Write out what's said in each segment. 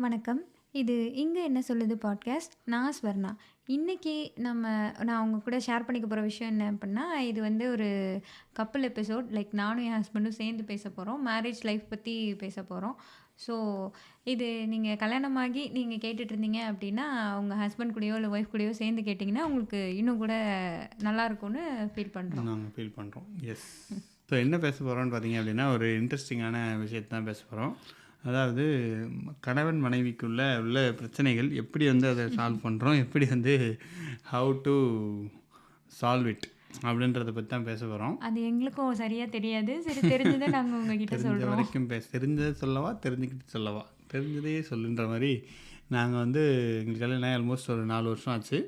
வணக்கம். இது "இங்க என்ன சொல்லுது" பாட்காஸ்ட். நான் ஸ்வர்ணா. இன்னைக்கு நான் உங்க கூட ஷேர் பண்ணிக்க போற விஷயம் என்ன அப்டின்னா, இது வந்து ஒரு கப்புள் எபிசோட். லைக் நானும் என் ஹஸ்பண்டும் சேர்ந்து பேச போறோம். மேரேஜ் லைஃப் பத்தி பேச போறோம். ஸோ, இது நீங்க கல்யாணமாகி நீங்க கேட்டுட்டு இருந்தீங்க அப்டின்னா, உங்க ஹஸ்பண்ட் கூடயோ, இல்ல ஒய்ஃப் கூடயோ சேர்ந்து கேட்டீங்கன்னா, உங்களுக்கு இன்னும் கூட நல்லாருக்கும்னு ஃபீல் பண்றோம். நாங்கள் ஃபீல் பண்ணுறோம். எஸ். ஸோ என்ன பேச போகிறோம்னு பார்த்தீங்க அப்படின்னா, ஒரு இன்ட்ரெஸ்டிங்கான விஷயத்தை தான் பேச போகிறோம். அதாவது கணவன் மனைவிக்குள்ள உள்ள பிரச்சனைகள் எப்படி வந்து அதை சால்வ் பண்ணுறோம், எப்படி வந்து ஹவு டு சால்வ் இட் அப்படின்றத பற்றி தான் பேச போகிறோம். அது எங்களுக்கும் சரியா தெரியாது. சரி தெரிஞ்சத நாங்க உங்ககிட்ட தெரிஞ்ச சொல்றோம். வரைக்கும் தெரிஞ்சதை சொல்லவா, தெரிஞ்சுக்கிட்டு சொல்லவா, தெரிஞ்சதையே சொல்லுன்ற மாதிரி நாங்கள் வந்து எங்களுக்கு கல்யாணம் ஆல்மோஸ்ட் ஒரு 4 வருஷம் ஆச்சு.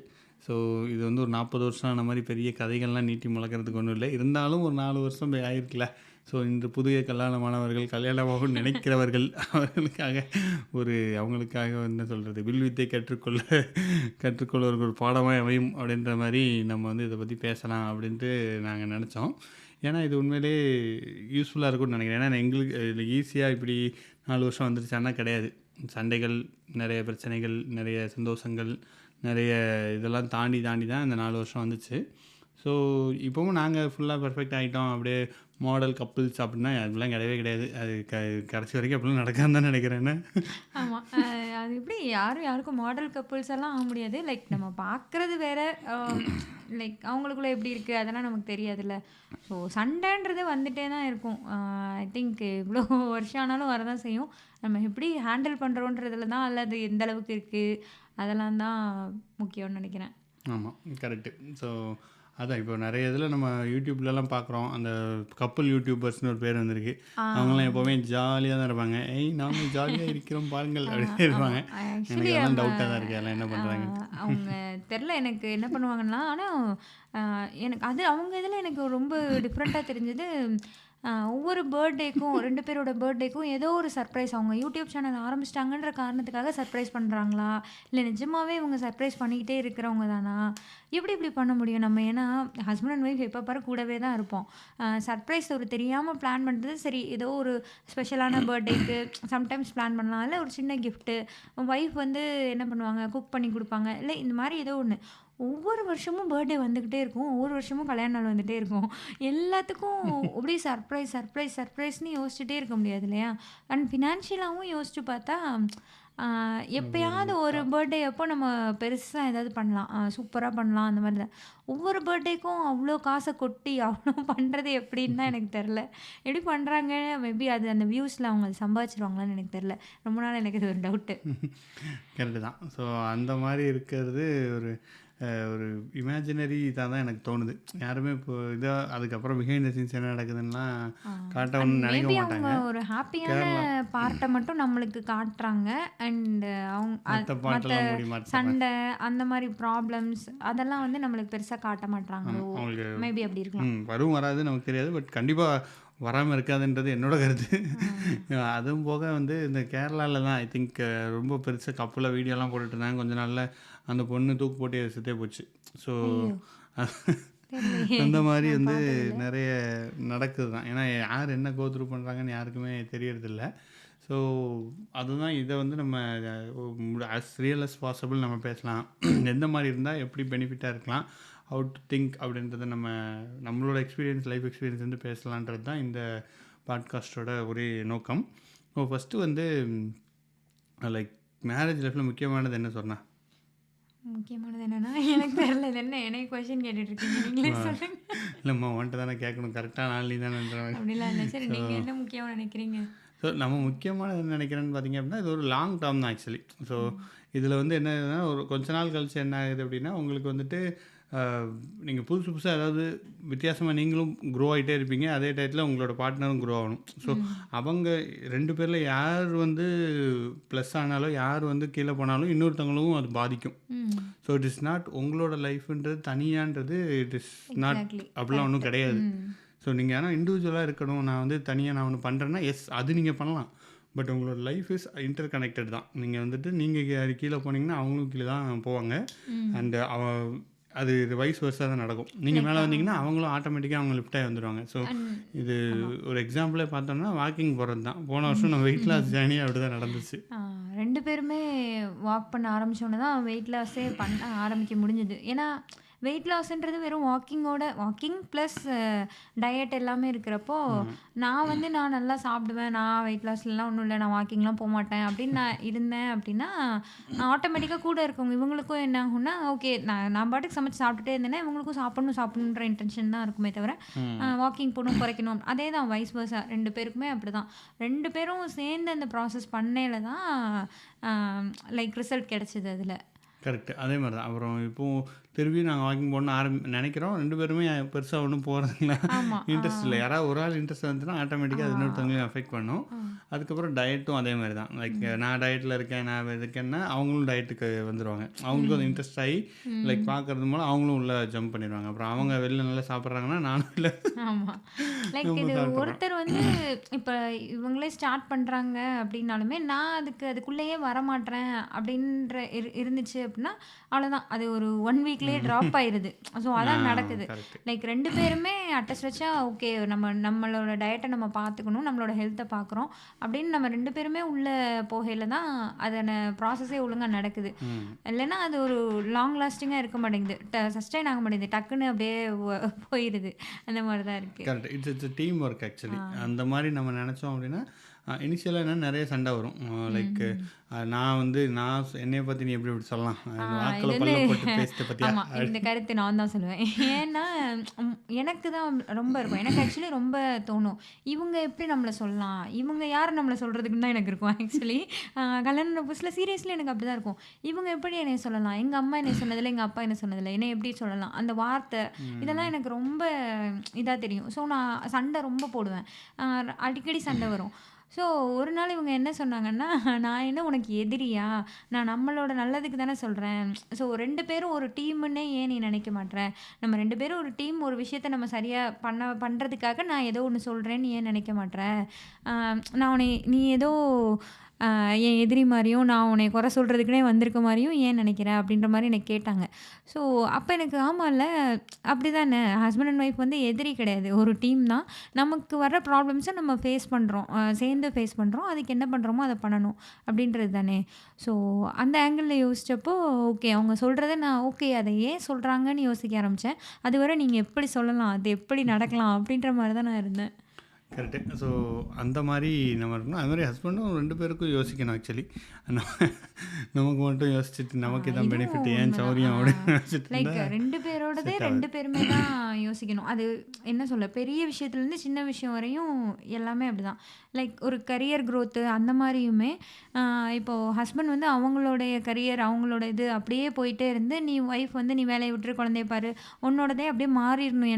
ஸோ இது வந்து ஒரு 40 வருஷம் ஆன மாதிரி பெரிய கதைகள்லாம் நீட்டி முழக்கிறதுக்கு ஒன்றும் இல்லை. இருந்தாலும் ஒரு 4 வருஷம் ஆயிருக்குல்ல. ஸோ இன்று புதிய கல்யாணமானவர்கள், கல்யாணமாகவும் நினைக்கிறவர்கள் அவர்களுக்காக அவங்களுக்காக என்ன சொல்கிறது, வில்வித்தை கற்றுக்கொள்ள ஒரு பாடமாக அமையும் அப்படின்ற மாதிரி நம்ம வந்து இதை பற்றி பேசலாம் அப்படின்ட்டு நாங்கள் நினச்சோம். ஏன்னா இது உண்மையிலே யூஸ்ஃபுல்லாக இருக்கும்னு நினைக்கிறேன். ஏன்னா எங்களுக்கு இது ஈஸியாக இப்படி 4 வருஷம் வந்துருச்சான்னா கிடையாது. சண்டைகள், நிறைய பிரச்சனைகள், நிறைய சந்தோஷங்கள், நிறைய இதெல்லாம் தாண்டி தான் இந்த 4 வருஷம் வந்துச்சு. ஸோ இப்போவும் நாங்கள் ஃபுல்லாக பெர்ஃபெக்ட் ஆகிட்டோம், அப்படியே மாடல் கப்புள்ஸ் அப்படின்னா அதெல்லாம் கிடையவே கிடையாது. அது கடைசி வரைக்கும் அப்படிலாம் நடக்கான்னு தான் நினைக்கிறேன்னு. ஆமா. அது எப்படி யாருக்கும் மாடல் கப்புள்ஸ் எல்லாம் ஆக முடியாது. லைக் நம்ம பார்க்குறது வேற. லைக் அவங்களுக்குள்ள எப்படி இருக்கு அதெல்லாம் நமக்கு தெரியாதுல்ல. ஸோ சண்டைன்றது வந்துட்டே தான் இருக்கும். ஐ திங்க் இவ்வளோ வருஷம் ஆனாலும் வரதான் செய்யும். நம்ம எப்படி ஹேண்டில் பண்ணுறோன்றதுல தான் அல்ல அது எந்த அளவுக்கு இருக்கு அதெல்லாம் தான் முக்கியம்னு நினைக்கிறேன். ஆமாம், கரெக்டு. ஸோ அதான் இப்போ நிறைய இதில் நம்ம யூடியூப்லலாம் பார்க்குறோம். அந்த கப்புள் யூடியூபர்ஸ்னு ஒரு பேர் வந்திருக்கு. அவங்களாம் எப்போவுமே ஜாலியாக தான் இருப்பாங்க. நாங்கள் ஜாலியாக இருக்கிறோம் பாருங்கள் அப்படின்னு இருப்பாங்க. ஆக்சுவலி எனக்கு அதெல்லாம் டவுட்டாக தான் இருக்குது, அதெல்லாம் என்ன பண்ணுறாங்க. அவங்க தெரில எனக்கு என்ன பண்ணுவாங்கன்னா, ஆனால் எனக்கு அது அவங்க இதில் எனக்கு ரொம்ப டிஃப்ரெண்ட்டாக தெரிஞ்சது. ஒவ்வொரு பர்த்டேக்கும் 2 பேரோட பர்த்டேக்கும் ஏதோ ஒரு சர்ப்ரைஸ் அவங்க யூடியூப் சேனல் ஆரம்பிச்சிட்டாங்கன்ற காரணத்துக்காக சர்ப்ரைஸ் பண்ணுறாங்களா? இல்லை நிஜமாவே இவங்க சர்ப்ரைஸ் பண்ணிக்கிட்டே இருக்கிறவங்க தானா? எப்படி பண்ண முடியும் நம்ம? ஏன்னா ஹஸ்பண்ட் அண்ட் ஒய்ஃப் எப்போ பாரு கூடவே தான் இருப்போம். சர்ப்ரைஸ் ஒரு தெரியாமல் பிளான் பண்ணுறது சரி, ஏதோ ஒரு ஸ்பெஷலான பர்த்டேக்கு சம்டைம்ஸ் பிளான் பண்ணலாம். இல்லை ஒரு சின்ன கிஃப்ட்டு ஒய்ஃப் வந்து என்ன பண்ணுவாங்க, குக் பண்ணி கொடுப்பாங்க. இல்லை இந்த மாதிரி ஏதோ ஒன்று. ஒவ்வொரு வருஷமும் பர்த்டே வந்துக்கிட்டே இருக்கும். ஒவ்வொரு வருஷமும் கல்யாண நாள் வந்துகிட்டே இருக்கும். எல்லாத்துக்கும் அப்படியே சர்ப்ரைஸ்ன்னு யோசிச்சுட்டே இருக்க முடியாது இல்லையா? அண்ட் ஃபினான்ஷியலாகவும் யோசிச்சு பார்த்தா எப்பயாவது ஒரு பர்த்டே அப்போ நம்ம பெருசாக ஏதாவது பண்ணலாம், சூப்பராக பண்ணலாம் அந்த மாதிரி தான். ஒவ்வொரு பர்த்டேக்கும் அவ்வளோ காசை கொட்டி அவ்வளோ பண்ணுறது எப்படின்னு தான் எனக்கு தெரில. எப்படி பண்ணுறாங்க? மேபி அது அந்த வியூஸில் அவங்க அதை சம்பாதிச்சிருவாங்களான்னு எனக்கு தெரில. ரொம்ப நாள் எனக்கு இது ஒரு டவுட்டு. கரெக்டு தான். ஸோ அந்த மாதிரி இருக்கிறது ஒரு ஒரு இமேஜினரி இதாக தான் எனக்கு தோணுது. யாருமே இப்போ இதாக அதுக்கப்புறம் பிஹைண்ட் த சீன்ஸ் என்ன நடக்குதுன்னா காட்டணும்னு நினைக்க மேபி அவங்க மாட்டாங்க. ஒரு ஹாப்பியான கேரளா பார்ட்டை மட்டும் நம்மளுக்கு காட்டுறாங்க. அண்ட் அவங்க மற்ற மற்ற பாட்டெல்லாம் மூடி மாட்டாங்க. சண்டை அந்த மாதிரி ப்ராப்ளம்ஸ் அதெல்லாம் வந்து நம்மளுக்கு பெருசாக காட்ட மாட்றாங்களோ? அவங்களுக்கு மேபி அப்படி இருக்கலாம். வரும் வராது நமக்கு தெரியாது. பட் கண்டிப்பாக வராமல் இருக்காதுன்றது என்னோட கருத்து. அதுவும் போக வந்து இந்த கேரளாவில் தான் ஐ திங்க் ரொம்ப பெருசாக கப்பலில் வீடியோலாம் போட்டுட்டு இருந்தாங்க. கொஞ்ச நாளில் அந்த பொண்ணு தூக்கு போட்டு செத்தே போச்சு. ஸோ ஐயோ தெரியலையே, அந்த மாதிரி நான் வந்து பார்த்ததில்ல. நிறைய நடக்குது தான். ஏன்னா யார் என்ன கோத்ரூ பண்ணுறாங்கன்னு யாருக்குமே தெரியறதில்ல. ஸோ அதுதான் இதை வந்து நம்ம அஸ் ரியல் அஸ் பாசிபிள் நம்ம பேசலாம். எந்த மாதிரி இருந்தால் எப்படி பெனிஃபிட்டாக இருக்கலாம், ஹவு டு திங்க் அப்படின்றத நம்மளோட லைஃப் எக்ஸ்பீரியன்ஸ் வந்து பேசலான்றது தான் இந்த பாட்காஸ்ட்டோட ஒரே நோக்கம். ஸோ ஃபஸ்ட்டு வந்து லைக் மேரேஜ் லைஃப்பில் முக்கியமானது என்ன சொன்னா? முக்கியமானது என்னன்னா எனக்கு தெரியல. இது என்ன என்னைய கொஸ்டின் கேட்டுட்டு இருக்கீங்க? நீங்களே சொல்லுங்க. இல்லைம்மா உன்ட்ட தானே கேட்கணும், கரெக்டாக நாள் நீ தானேன்ற மாதிரி. அப்படிலாம் இல்லை. சரி, நீங்கள் என்ன முக்கியமாக நினைக்கிறீங்க? ஸோ நம்ம முக்கியமானது என்ன நினைக்கிறேன்னு பார்த்தீங்க அப்படின்னா, இது ஒரு லாங் டேர்ம் தான் ஆக்சுவலி. ஸோ இதில் வந்து என்னதுன்னா, ஒரு கொஞ்ச நாள் கழிச்சு என்ன ஆகுது அப்படின்னா, உங்களுக்கு வந்துட்டு நீங்கள் புதுசாக ஏதாவது வித்தியாசமாக நீங்களும் க்ரோ ஆகிட்டே இருப்பீங்க. அதே டயத்தில் உங்களோட பார்ட்னரும் க்ரோ ஆகணும். ஸோ அவங்க 2 பேரில் யார் வந்து ப்ளஸ் ஆனாலும் யார் வந்து கீழே போனாலும் இன்னொருத்தவங்களும் அது பாதிக்கும். ஸோ இட் இஸ் நாட் உங்களோட லைஃப்ன்றது தனியான்றது இட் இஸ் நாட் எக்ஸாக்ட்லி. அப்படிலாம் ஒன்றும் கிடையாது. ஸோ நீங்கள் ஆனால் இண்டிவிஜுவலாக இருக்கணும், நான் வந்து தனியாக நான் ஒன்று பண்ணுறேன்னா எஸ் அது நீங்கள் பண்ணலாம். பட் உங்களோட லைஃப் இஸ் இன்டர் கனெக்டட் தான். நீங்கள் வந்துட்டு நீங்கள் கீழே போனீங்கன்னா அவங்களும் கீழே தான் போவாங்க. அண்ட் அது வைஸ் வருஷா தான் நடக்கும். நீங்கள் மேலே வந்தீங்கன்னா அவங்களும் ஆட்டோமேட்டிக்காக அவங்க லிஃப்ட் ஆகி வந்துடுவாங்க. ஸோ இது ஒரு எக்ஸாம்பிளே பார்த்தோம்னா வாக்கிங் போகிறது தான். போன வருஷம் நான் வெயிட் லாஸ் ஜேர்னி அப்படி தான் நடந்துச்சு. 2 2 பேருமே வாக் பண்ண ஆரம்பிச்சோனே தான் வெயிட் லாஸே பண்ண ஆரம்பிக்க முடிஞ்சது. ஏன்னா வெயிட் லாஸ்ன்றது வெறும் வாக்கிங் ப்ளஸ் டயட் எல்லாமே இருக்கிறப்போ, நான் நல்லா சாப்பிடுவேன். நான் வெயிட் லாஸ்லலாம் ஒண்ணும் இல்ல. நான் வாக்கிங்லாம் போமாட்டேன் அப்படின்னு நான் இருந்தேன் அப்படின்னா, ஆட்டோமேட்டிக்கா கூட இருக்கவங்க இவங்களுக்கும் என்ன ஆகும்னா, ஓகே நான் பாட்டுக்கு சமைச்சு சாப்பிட்டுட்டே இருந்தேன்னா, இவங்களுக்கும் சாப்பிடணுன்ற இன்டென்ஷன் தான் இருக்குமே தவிர, வாக்கிங் போணும், குறைக்கணும். அதே தான் வைஸ் வெர்சா 2 பேருக்குமே அப்படிதான். 2 பேரும் சேர்ந்து அந்த ப்ராசஸ் பண்ணையில தான் லைக் ரிசல்ட் கிடைச்சது அதுல. கரெக்ட். அதே மாரி தான். அப்புறம் இப்போது திரும்பியும் நாங்கள் வாக்கிங் போகணும்னு நினைக்கிறோம். 2 பேருமே பெருசாக ஒன்றும் போகிறதுல ஆமா. இன்ட்ரெஸ்ட் இல்லை. யாராவது ஒரு ஆள் இன்ட்ரெஸ்ட் வந்துச்சுன்னா ஆட்டோமேட்டிக்காக அது இன்னொருத்தவங்களையும் அஃபெக்ட் பண்ணும். அதுக்கப்புறம் டயட்டும் அதே மாதிரி தான். லைக் நான் டயட்டில் இருக்கேன், நான் இருக்கேன்னா அவங்களும் டயட்டுக்கு வந்துடுவாங்க. அவங்களுக்கும் அது இன்ட்ரெஸ்ட் ஆகி லைக் பார்க்கறது மூலம் அவங்களும் உள்ளே ஜம்ப் பண்ணிடுவாங்க. அப்புறம் அவங்க வெளில நல்லா சாப்பிட்றாங்கன்னா நானும் இல்லை ஆமா. லைக் இது ஒருத்தர் வந்து இப்ப இவங்களே ஸ்டார்ட் பண்றாங்க அப்படின்னாலுமே, நான் அதுக்குள்ளேயே வரமாட்றேன் அப்படின்ற இருந்துச்சு அப்படின்னா, அவ்வளோதான். அது ஒரு 1 வீக்லயே ட்ராப் ஆயிருது. ஸோ அதான் நடக்குது. கரெக்ட். லைக் 2 பேருமே அட்டஸ்டச்சா ஓகே நம்மளோட டயட்டை நம்ம பார்த்துக்கணும், நம்மளோட ஹெல்த்தை பார்க்குறோம் அப்படின்னு நம்ம 2 பேருமே உள்ள போகையில தான் அதன ப்ராசஸே ஒழுங்கா நடக்குது. இல்லைன்னா அது ஒரு லாங் லாஸ்டிங்காக இருக்க மாட்டேங்குது. சஸ்டைன் ஆக மாட்டேங்குது. டக்குன்னு அப்படியே போயிடுது. அந்த மாதிரி தான் இருக்கு. Correct. It's team work actually. அந்த மாதிரி நம்ம நினச்சோம் அப்படின்னா இனிஷியலாக என்ன நிறைய சண்டை வரும். லைக் நான் என்னைய பற்றி நீ எப்படி இப்படி சொல்லலாம், வாக்கில் இது பல்ல வந்து போட்டு பேசிட்ட பற்றியா. ஆமா. இந்த கருத்து நான் தான் சொல்லுவேன். ஏன்னா எனக்கு தான் ரொம்ப இருக்கும். எனக்கு ஆக்சுவலி ரொம்ப தோணும். இவங்க எப்படி நம்மள சொல்லலாம்? இவங்க யார் நம்மள சொல்றதுக்குன்னு தான் எனக்கு இருக்கும் ஆக்சுவலி. கல்யாண புதுசுல சீரியஸ்லி எனக்கு அப்படிதான் இருக்கும். இவங்க எப்படி என்னைய சொல்லலாம்? எங்க அம்மா என்னைய சொன்னதில்ல, எங்க அப்பா என்ன சொன்னதில்ல. என்னைய எப்படி சொல்லலாம்? அந்த வார்த்தை இதெல்லாம் எனக்கு ரொம்ப இதா தெரியும். ஸோ நான் சண்டை ரொம்ப போடுவேன். அடிக்கடி சண்டை வரும். ஸோ ஒரு நாள் இவங்க என்ன சொன்னாங்கன்னா, நான் என்ன உனக்கு எதிரியா? நான் நம்மளோட நல்லதுக்கு தானே சொல்கிறேன். ஸோ 2 பேரும் ஒரு டீம்முன்னே ஏன் நீ நினைக்க மாட்ற? நம்ம 2 பேரும் ஒரு டீம், ஒரு விஷயத்த நம்ம சரியாக பண்ணுறதுக்காக நான் ஏதோ ஒன்று சொல்கிறேன்னு ஏன் நினைக்க மாட்ற? நான் நீ ஏதோ என் எதிரி மாதிரியும், நான் உன்னை குறை சொல்கிறதுக்குனே வந்திருக்க மாதிரியும் ஏன் நினைக்கிற? அப்படின்ற மாதிரி என்னை கேட்டாங்க. ஸோ அப்போ எனக்கு ஆமாம்ல, அப்படி தானே. ஹஸ்பண்ட் அண்ட் ஒய்ஃப் வந்து எதிரி கிடையாது, ஒரு டீம் தான். நமக்கு வர ப்ராப்ளம்ஸை நம்ம ஃபேஸ் பண்ணுறோம், சேர்ந்து ஃபேஸ் பண்ணுறோம். அதுக்கு என்ன பண்ணுறோமோ அதை பண்ணணும் அப்படின்றது தானே. ஸோ அந்த ஆங்கிளில் யோசித்தப்போ ஓகே, அவங்க சொல்கிறத நான் ஓகே அதை ஏன் சொல்கிறாங்கன்னு யோசிக்க ஆரம்பித்தேன். அதுவரை நீங்கள் எப்படி சொல்லலாம், அது எப்படி நடக்கலாம் அப்படின்ற மாதிரி தான் நான் இருந்தேன். கரெக்டு. ஸோ அந்த மாதிரி நம்ம இருக்கணும். அது மாதிரி ஹஸ்பண்டும் 2 பேருக்கும் யோசிக்கணும் ஆக்சுவலி. நமக்கு மட்டும் யோசிச்சுட்டு நமக்கு தான் பெனிஃபிட், ஏன் சௌரியம் அப்படின்னு யோசிச்சுட்டு லைக் இருந்தா 2 பேரோடதே செட் 2 ஆகாது. பேருமே தான் யோசிக்கணும். அது என்ன சொல்ல, பெரிய விஷயத்துலேருந்து சின்ன விஷயம் வரையும் எல்லாமே அப்படிதான். லைக் ஒரு கரியர் growth அந்த மாதிரியுமே இப்போது ஹஸ்பண்ட் வந்து அவங்களுடைய கரியர், அவங்களோட இது அப்படியே போயிட்டே இருந்து, நீ ஒய்ஃப் வந்து நீ வேலையை விட்டுரு, குழந்தைய பாரு, உன்னோடதே அப்படியே மாறிடணும்,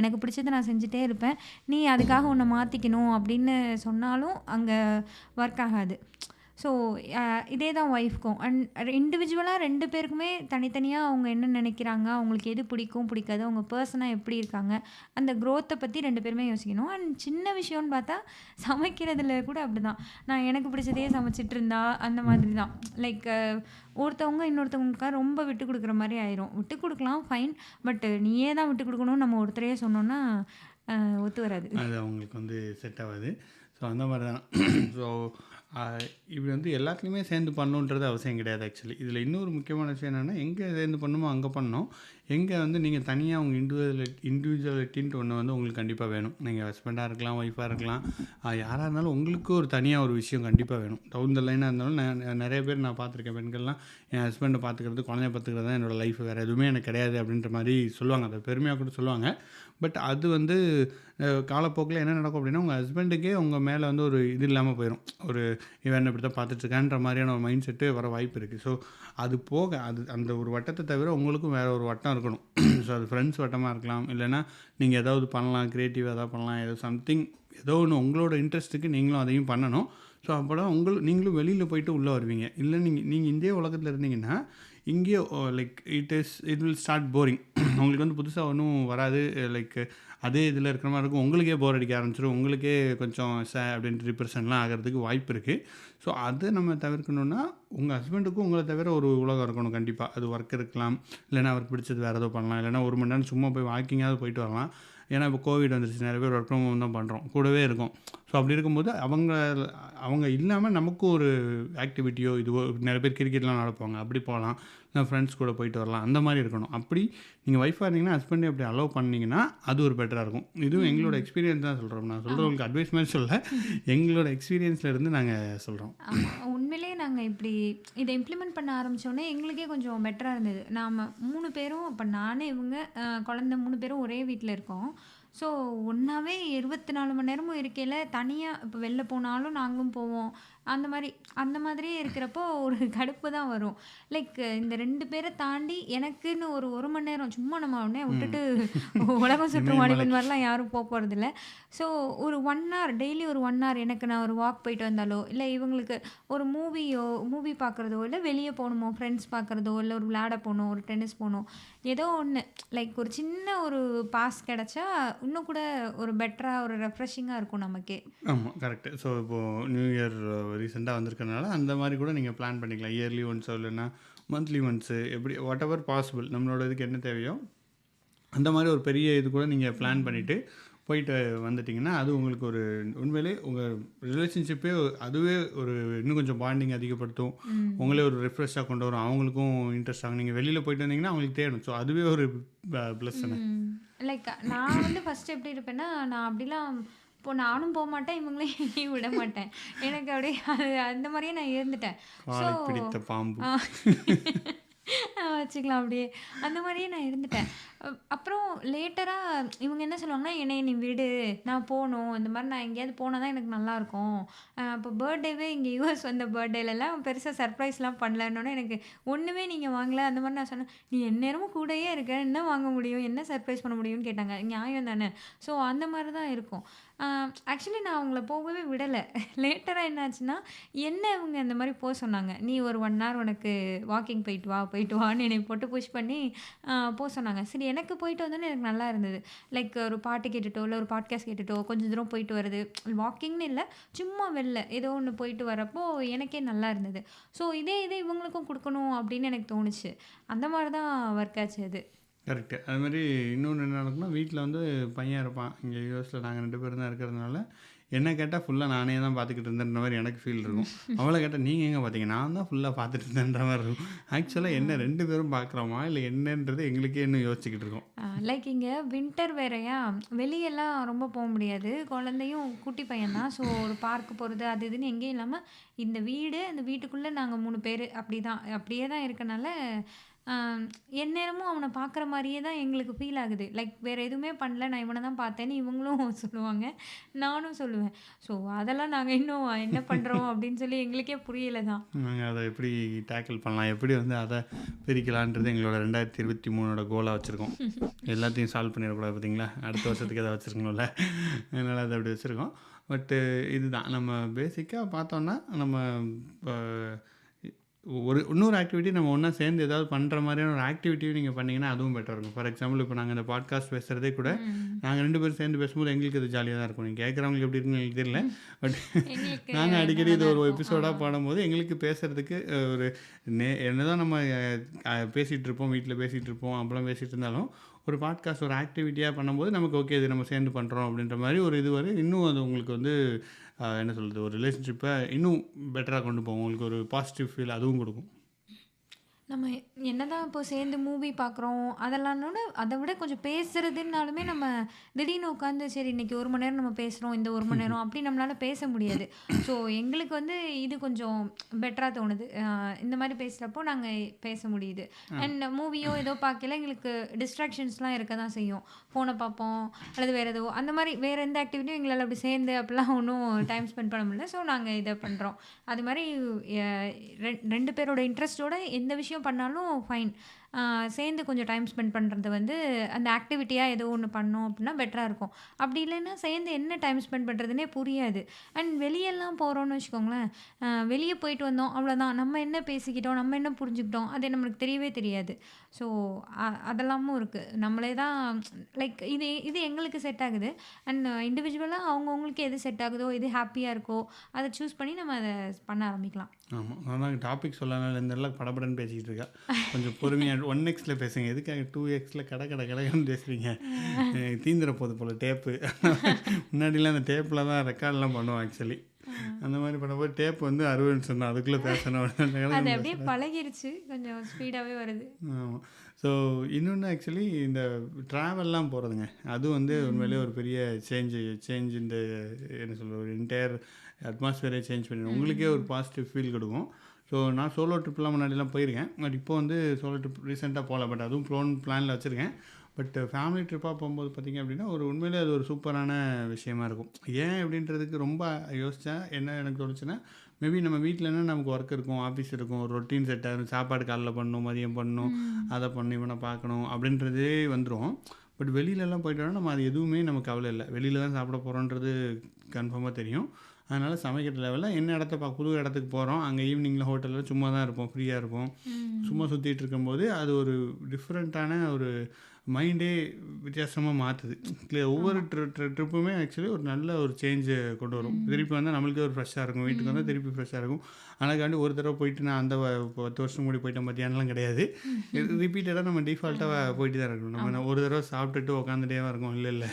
எனக்கு பிடிச்சதை நான் செஞ்சுட்டே இருப்பேன், நீ அதுக்காக உன்னை மாற்றிக்கணும் அப்படின்னு சொன்னாலும் அங்கே ஒர்க் ஆகாது. ஸோ இதே தான் ஒய்ஃப்க்கும். அண்ட் இண்டிவிஜுவலாக 2 பேருக்குமே தனித்தனியாக அவங்க என்ன நினைக்கிறாங்க, அவங்களுக்கு எது பிடிக்கும் பிடிக்காது, அவங்க பர்சனாக எப்படி இருக்காங்க, அந்த க்ரோத்தை பற்றி 2 பேருமே யோசிக்கணும். அண்ட் சின்ன விஷயம்னு பார்த்தா சமைக்கிறதுல கூட அப்படி தான். நான் எனக்கு பிடிச்சதையே சமைச்சிட்டு இருந்தா அந்த மாதிரி தான். லைக் ஒருத்தவங்க இன்னொருத்தவங்களுக்காக ரொம்ப விட்டு கொடுக்குற மாதிரி ஆயிரும். விட்டு கொடுக்கலாம் ஃபைன், பட் நீயே தான் விட்டு கொடுக்கணும்னு நம்ம ஒருத்தரையே சொன்னோன்னா ஒத்து வராது. அது அவங்களுக்கு வந்து செட் ஆகாது. ஸோ அந்த மாதிரி தான். ஸோ இப்படி வந்து எல்லாத்துலேயுமே சேர்ந்து பண்ணணுன்றது அவசியம் கிடையாது ஆக்சுவலி. இதில் இன்னொரு முக்கியமான விஷயம் என்னென்னா, எங்கே சேர்ந்து பண்ணணுமோ அங்கே பண்ணணும். எங்கே வந்து நீங்கள் தனியாக உங்கள் இண்டிவிஜுவலிட்டின்ட்டு ஒன்று வந்து உங்களுக்கு கண்டிப்பாக வேணும். நீங்கள் ஹஸ்பண்டாக இருக்கலாம், ஒய்ஃபாக இருக்கலாம், யாராக இருந்தாலும் உங்களுக்கு ஒரு தனியாக ஒரு விஷயம் கண்டிப்பாக வேணும். டவுன் த லைனாக இருந்தாலும் நிறைய பேர் நான் பார்த்துருக்கேன். பெண்கள்லாம் என் ஹஸ்பண்டை பார்த்துக்கிறது, குழந்தைய பார்த்துக்கிறது தான் என்னோடய லைஃப், வேறு எதுவுமே எனக்கு கிடையாது அப்படின்ற மாதிரி சொல்லுவாங்க. அதை பெருமையாக கூட சொல்லுவாங்க. பட் அது வந்து காலப்போக்கில் என்ன நடக்கும் அப்படின்னா, உங்கள் ஹஸ்பண்டுக்கே உங்கள் மேலே வந்து ஒரு இது இல்லாமல் போயிடும். ஒரு இவன் இப்படி தான் பார்த்துட்ருக்கான்ற மாதிரியான ஒரு மைண்ட் செட்டு வர வாய்ப்பு இருக்குது. ஸோ அது போக அந்த ஒரு வட்டத்தை தவிர உங்களுக்கும் வேறு ஒரு வட்டம் இருக்கணும். ஸோ அது ஃப்ரெண்ட்ஸ் வட்டமாக இருக்கலாம், இல்லைனா நீங்கள் ஏதாவது பண்ணலாம், க்ரியேட்டிவாக எதாவது பண்ணலாம், ஏதோ சம்திங் ஏதோ ஒன்று உங்களோட இன்ட்ரெஸ்ட்டுக்கு நீங்களும் அதையும் பண்ணணும். ஸோ அப்போ தான் நீங்களும் வெளியில் போயிட்டு உள்ளே வருவீங்க. இல்லை நீங்கள் இந்திய உலகத்தில் இருந்தீங்கன்னா இங்கேயோ like it will start boring. உங்களுக்கு வந்து புதுசாக ஒன்றும் வராது. லைக் அதே இதில் இருக்கிற மாதிரி இருக்கும். உங்களுக்கே போர் அடிக்க ஆரம்பிச்சிடும். உங்களுக்கே கொஞ்சம் அப்படின்ட்டு டிப்ரெஷன்லாம் ஆகிறதுக்கு வாய்ப்பு இருக்குது. ஸோ அதை நம்ம தவிர்க்கணுன்னா, உங்கள் ஹஸ்பண்டுக்கும் உங்களை தவிர ஒரு உலகம் இருக்கணும் கண்டிப்பாக. அது ஒர்க் இருக்கலாம், இல்லைனா அவருக்கு பிடிச்சது வேறு ஏதோ பண்ணலாம், இல்லைனா 1 மணி நேரம் சும்மா போய் வாக்கிங்காவது போயிட்டு வரலாம். ஏன்னா இப்போ கோவிட் வந்துருச்சு, நிறைய பேர் ஒர்க் ஃப்ரம் ஹோம் தான் பண்ணுறோம், கூடவே இருக்கும். ஸோ அப்படி இருக்கும்போது அவங்க இல்லாமல் நமக்கும் ஒரு ஆக்டிவிட்டியோ இதுவோ, நிறைய பேர் கிரிக்கெட்லாம் நடப்பாங்க, அப்படி போகலாம், இல்லை ஃப்ரெண்ட்ஸ் கூட போயிட்டு வரலாம், அந்த மாதிரி இருக்கணும். அப்படி நீங்கள் ஒய்ஃபாக இருந்தீங்கன்னா ஹஸ்பண்டே அப்படி அலோவ் பண்ணிங்கன்னா அது ஒரு பெட்டராக இருக்கும். இதுவும் எங்களோட எக்ஸ்பீரியன்ஸ் தான் சொல்கிறோம், நான் சொல்கிறவங்களுக்கு அட்வைஸ் மாதிரி சொல்ல, எங்களோட எக்ஸ்பீரியன்ஸில் இருந்து நாங்கள் சொல்கிறோம். ஆமாம், உண்மையிலேயே நாங்கள் இப்படி இதை இம்ப்ளிமெண்ட் பண்ண ஆரம்பித்தோடனே எங்களுக்கே கொஞ்சம் பெட்டராக இருந்தது. நாம் 3 பேரும், இப்போ நான், இவங்க, குழந்தை 3 பேரும் ஒரே வீட்டில் இருக்கோம். ஸோ ஒன்றாவே 24 மணி நேரமும் இருக்கையில் தனியாக இப்போ வெளில போனாலும் நாங்களும் போவோம். அந்த மாதிரியே இருக்கிறப்போ ஒரு கடுப்பு தான் வரும். லைக் இந்த 2 பேரை தாண்டி எனக்குன்னு ஒரு 1 மணி நேரம் சும்மா நம்ம உடனே விட்டுட்டு உலகம் சுற்றும் வாலிபன் மாதிரிலாம் யாரும் போகிறதில்ல. ஸோ ஒரு 1 hour டெய்லி ஒரு 1 hour எனக்கு நான் ஒரு வாக் போயிட்டு வந்தாலோ, இல்லை இவங்களுக்கு ஒரு மூவி பார்க்குறதோ, இல்லை வெளியே போகணுமோ, ஃப்ரெண்ட்ஸ் பார்க்குறதோ, இல்லை ஒரு விளையாட போகணும், ஒரு டென்னிஸ் போகணும், ஏதோ ஒன்று லைக் ஒரு சின்ன ஒரு பாஸ் கிடச்சா இன்னும் கூட ஒரு பெட்டராக ஒரு ரெஃப்ரெஷிங்காக இருக்கும் நமக்கே. ஆமாம், கரெக்டு. ஸோ இப்போது நியூ இயர் ரீசெண்டாக வந்திருக்கனால அந்த மாதிரி கூட நீங்கள் பிளான் பண்ணிக்கலாம். இயர்லி ஒன்ஸோ இல்லைன்னா மந்த்லி ஒன்ஸு, எப்படி வாட் எவர் பாசிபிள் நம்மளோட இதுக்கு என்ன தேவையோ அந்த மாதிரி ஒரு பெரிய இது கூட நீங்கள் பிளான் பண்ணிவிட்டு போயிட்டு வந்துட்டிங்கன்னா அது உங்களுக்கு ஒரு உண்மையிலே உங்கள் ரிலேஷன்ஷிப்பே அதுவே ஒரு இன்னும் கொஞ்சம் பாண்டிங் அதிகப்படுத்தும். உங்களே ஒரு ரெஃப்ரெஷ்ஷாக கொண்டு வரும், அவங்களுக்கும் இன்ட்ரெஸ்ட் ஆகும். நீங்கள் வெளியில் போயிட்டு வந்தீங்கன்னா அவங்களுக்கு தேடும். ஸோ அதுவே ஒரு ப்ளஸ் தானே. லைக் நான் வந்து ஃபஸ்ட்டு எப்படி இருப்பேன்னா, நான் அப்படிலாம் இப்போ நானும் போக மாட்டேன், இவங்களையும் விட மாட்டேன். எனக்கு அப்படியே அந்த மாதிரியே நான் இருந்துட்டேன். ஸோ பிடித்த பாம்பு வச்சுக்கலாம் அப்படியே. அந்த மாதிரியே நான் இருந்துட்டேன். அப்புறம் லேட்டராக இவங்க என்ன சொல்லுவாங்கன்னா, என்னை நீ விடு, நான் போகணும், இந்த மாதிரி நான் எங்கேயாவது போனால் தான் எனக்கு நல்லாயிருக்கும். இப்போ பர்த்டேவே இங்கே யூஎஸ் வந்த பர்த்டேலலாம் பெருசாக சர்ப்ரைஸ்லாம் பண்ணலன்னொன்னே எனக்கு ஒன்றுமே நீங்கள் வாங்கலை. அந்த மாதிரி நான் சொன்னேன், நீ எந்நேரமும் கூடயே இருக்க, என்ன வாங்க முடியும், என்ன சர்ப்ரைஸ் பண்ண முடியும்னு கேட்டாங்க. நியாயம் தானே. ஸோ அந்த மாதிரி தான் இருக்கும். ஆக்சுவலி நான் அவங்கள போகவே விடலை. லேட்டராக என்னாச்சுன்னா, என்ன இவங்க இந்த மாதிரி போக சொன்னாங்க. நீ ஒரு 1 hour உனக்கு வாக்கிங் போயிட்டு வான்னு என்னை போட்டு புஷ் பண்ணி போக சொன்னாங்க. சரி, எனக்கு போயிட்டு வந்தோன்னே எனக்கு நல்லா இருந்தது. லைக் ஒரு பாட்டு கேட்டுட்டோ, இல்லை ஒரு பாட்காஸ்ட் கேட்டுட்டோ கொஞ்சம் தூரம் போயிட்டு வருது. வாக்கிங்னு இல்லை, சும்மா வெளில ஏதோ ஒன்று போயிட்டு வரப்போ எனக்கே நல்லா இருந்தது. ஸோ இதே இவங்களுக்கும் கொடுக்கணும் அப்படின்னு எனக்கு தோணுச்சு. அந்த மாதிரி தான் ஒர்க் ஆச்சு அது. கரெக்டு. அதுமாதிரி இன்னொன்று என்ன நடக்குன்னா, வீட்டில் வந்து பையன் இருப்பான். இங்கே யூஎஸில் நாங்கள் 2 பேரும் தான் இருக்கிறதுனால என்ன கேட்டால் ஃபுல்லாக நானே தான் பார்த்துக்கிட்டு இருந்தேன்ற மாதிரி எனக்கு ஃபீல் இருக்கும். அவளை கேட்டால் நீங்கள் எங்கே பார்த்தீங்க, நான் தான் ஃபுல்லாக பார்த்துட்டு இருந்தேன்ற மாதிரி இருக்கும். ஆக்சுவலாக என்ன 2 பேரும் பார்க்குறோமா இல்லை என்னன்றது எங்களுக்கே இன்னும் யோசிச்சுக்கிட்டு இருக்கோம். லைக் இங்கே வின்டர் வேறையா, வெளியெல்லாம் ரொம்ப போக முடியாது. குழந்தையும் குட்டி பையன் தான். ஸோ ஒரு பார்க்கு போகிறது அது இதுன்னு எங்கேயும் இல்லாமல் இந்த வீட்டுக்குள்ளே நாங்கள் 3 பேர் அப்படியே தான் இருக்கனால எந்நேரமும் அவனை பார்க்குற மாதிரியே தான் எங்களுக்கு ஃபீல் ஆகுது. லைக் வேறு எதுவுமே பண்ணல, நான் இவனை தான் பார்த்தேன்னு இவங்களும் சொல்லுவாங்க, நானும் சொல்லுவேன். ஸோ அதெல்லாம் நாங்கள் இன்னும் என்ன பண்ணுறோம் அப்படின்னு சொல்லி எங்களுக்கே புரியலை தான். நாங்கள் அதை எப்படி டேக்கிள் பண்ணலாம், எப்படி வந்து அதை பிரிக்கலான்றது எங்களோட 2023 கோலாக வச்சுருக்கோம். எல்லாத்தையும் சால்வ் பண்ணிடக்கூடாது பார்த்தீங்களா, அடுத்த வருஷத்துக்கு எதாவது வச்சுருக்கணும்ல, அதனால் அதை அப்படி வச்சுருக்கோம். பட்டு இதுதான் நம்ம பேசிக்காக பார்த்தோன்னா, நம்ம இன்னொரு ஆக்டிவிட்டி நம்ம ஒன்றா சேர்ந்து ஏதாவது பண்ணுற மாதிரியான ஒரு ஆக்டிவிட்டியும் நீங்கள் பண்ணிங்கன்னா அதுவும் பெட்டராக இருக்கும். ஃபார் எக்ஸாம்பிள் இப்போ நாங்கள் இந்த பாட்காஸ்ட் பேசுகிறதே கூட நாங்கள் 2 பேரும் சேர்ந்து பேசும்போது எங்களுக்கு அது ஜாலியாக தான் இருக்கும். நீங்கள் கேட்குறவங்களுக்கு எப்படி இருக்குன்னு எனக்கு தெரியல, பட் நாங்கள் அடிக்கடி இது ஒரு எபிசோடாக பாடும்போது எங்களுக்கு பேசுகிறதுக்கு ஒரு என்னதான் நம்ம பேசிகிட்டு இருப்போம், வீட்டில் பேசிகிட்டு இருப்போம், அப்பெல்லாம் பேசிகிட்டு இருந்தாலும் ஒரு பாட்காஸ்ட் ஒரு ஆக்டிவிட்டியாக பண்ணும்போது நமக்கு ஓகே இது நம்ம சேர்ந்து பண்ணுறோம் அப்படின்ற மாதிரி ஒரு இது வரை இன்னும் அது உங்களுக்கு வந்து என்ன சொல்கிறது, ஒரு ரிலேஷன்ஷிப்பை இன்னும் பெட்டராக கொண்டு போகும். உங்களுக்கு ஒரு பாசிட்டிவ் ஃபீல் அதுவும் கொடுக்கும். நம்ம என்னதான் இப்போ சேர்ந்து மூவி பார்க்குறோம் அதெல்லாம்னோட அதை விட கொஞ்சம் பேசுறதுனாலுமே நம்ம திடீர்னு உட்காந்து சரி இன்னைக்கு 1 மணி நேரம் நம்ம பேசுகிறோம், இந்த 1 மணி நேரம் அப்படி நம்மளால பேச முடியாது. ஸோ எங்களுக்கு வந்து இது கொஞ்சம் பெட்டராக தோணுது. இந்த மாதிரி பேசுகிறப்போ நாங்கள் பேச முடியுது. அண்ட் மூவியோ ஏதோ பார்க்கல எங்களுக்கு டிஸ்ட்ராக்ஷன்ஸ்லாம் இருக்க தான் செய்யும். ஃபோனை பார்ப்போம் அல்லது வேறு ஏதோ அந்த மாதிரி வேறு எந்த ஆக்டிவிட்டியும் எங்களால் அப்படி சேர்ந்து அப்படிலாம் ஒன்றும் டைம் ஸ்பெண்ட் பண்ண முடியல. ஸோ நாங்கள் இதை பண்ணுறோம். அது மாதிரி 2 பேரோட இன்ட்ரெஸ்ட்டோட எந்த விஷயம் பண்ணாலும் ஃபைன். சேர்ந்து கொஞ்சம் டைம் ஸ்பெண்ட் பண்ணுறது வந்து அந்த ஆக்டிவிட்டியாக ஏதோ ஒன்று பண்ணோம் அப்படின்னா பெட்டராக இருக்கும். அப்படி இல்லைன்னா சேர்ந்து என்ன டைம் ஸ்பெண்ட் பண்ணுறதுனே புரியாது. அண்ட் வெளியெல்லாம் போகிறோன்னு வச்சுக்கோங்களேன், வெளியே போயிட்டு வந்தோம் அவ்வளோதான், நம்ம என்ன பேசிக்கிட்டோம், நம்ம என்ன புரிஞ்சுக்கிட்டோம் அது நம்மளுக்கு தெரியவே தெரியாது. ஸோ அதெல்லாமும் இருக்குது. நம்மளே தான் லைக் இது எங்களுக்கு செட் ஆகுது. அண்ட் இண்டிவிஜுவலாக அவங்கவுங்களுக்கு எது செட் ஆகுதோ எது ஹாப்பியாக இருக்கோ அதை சூஸ் பண்ணி நம்ம அதை பண்ண ஆரம்பிக்கலாம். ஆமாம், நான் தான் டாபிக் சொல்லனால இந்த எல்லாம் படபடன்னு பேசிக்கிட்டு இருக்கா, கொஞ்சம் பொறுமையாக 1xல பேசுங்க, எதுக்காக 2xல கடன்னு பேசுகிறீங்க? தீந்துட போகுது போல் டேப்பு. முன்னாடிலாம் அந்த டேப்பில் தான் ரெக்கார்ட்லாம் பண்ணுவோம் ஆக்சுவலி. அந்த மாதிரி பண்ணும்போது டேப் வந்து 60 நிமிஷம் தான், அதுக்குள்ளே பேசணும். அது அப்படியே பழகிருச்சு, கொஞ்சம் ஸ்பீடாகவே வருது. ஆமாம். ஸோ இன்னொன்று ஆக்சுவலி இந்த ட்ராவல்லாம் போகிறதுங்க, அது வந்து உண்மையிலே ஒரு பெரிய சேஞ்ச் இந்த என்ன சொல்கிறது, ஒரு என்டையர் அட்மாஸ்பியரே சேஞ்ச் பண்ணிடும். உங்களுக்கே ஒரு பாசிட்டிவ் ஃபீல் கொடுக்கும். ஸோ நான் சோலோ ட்ரிப்லாம் முன்னாடிலாம் போயிருக்கேன், பட் இப்போ வந்து சோலோ ட்ரிப் ரீசெண்டாக போகல, பட் அதுவும் பிளானில் வச்சுருக்கேன். பட் ஃபேமிலி ட்ரிப்பாக போகும்போது பார்த்திங்க அப்படின்னா ஒரு உண்மையிலே அது ஒரு சூப்பரான விஷயமா இருக்கும். ஏன் அப்படின்றதுக்கு ரொம்ப யோசித்தேன். என்ன எனக்கு தோணுச்சுன்னா, மேபி நம்ம வீட்டிலன்னா நமக்கு ஒர்க் இருக்கும், ஆஃபீஸ் இருக்கும், ஒரு ரொட்டீன் செட் ஆகிடும். சாப்பாடு காலைல பண்ணணும், மதியம் பண்ணணும், அதை பண்ணணும், இவனை பார்க்கணும் அப்படின்றதே வந்துடும். பட் வெளியிலலாம் போயிட்டோன்னா நம்ம அது எதுவுமே நமக்கு கவலை இல்லை. வெளியில் தான் சாப்பிட போகிறோன்றது கன்ஃபார்மாக தெரியும். அதனால் சமைக்கிற லெவலில் என்ன புது இடத்துக்கு போகிறோம், அங்கே ஈவினிங்கில் ஹோட்டலில் சும்மா தான் இருப்போம், ஃப்ரீயாக இருப்போம். சும்மா சுற்றிட்டு இருக்கும்போது அது ஒரு டிஃப்ரெண்ட்டான ஒரு மைண்டே வித்தியாசமாக மாற்றுது. ஒவ்வொரு ட்ரிப்புமே ஆக்சுவலி ஒரு நல்ல ஒரு சேஞ்சை கொண்டு வரும். திருப்பி வந்தால் நம்மளுக்கே ஒரு ஃப்ரெஷ்ஷாக இருக்கும், வீட்டுக்கு வந்தால் திருப்பி ஃப்ரெஷ்ஷாக இருக்கும். அதுக்காண்டி ஒரு தடவை போயிட்டு நான் அந்த 10 வருஷம் முன்னாடி போயிட்டேன் மத்தியானம்லாம் கிடையாது. ரிப்பீட்டடாக நம்ம டிஃபால்ட்டாக போயிட்டு தான் இருக்கணும். நம்ம ஒரு தடவை சாப்பிட்டுட்டு உட்காந்துட்டே தான் இருக்கோம், இல்லை.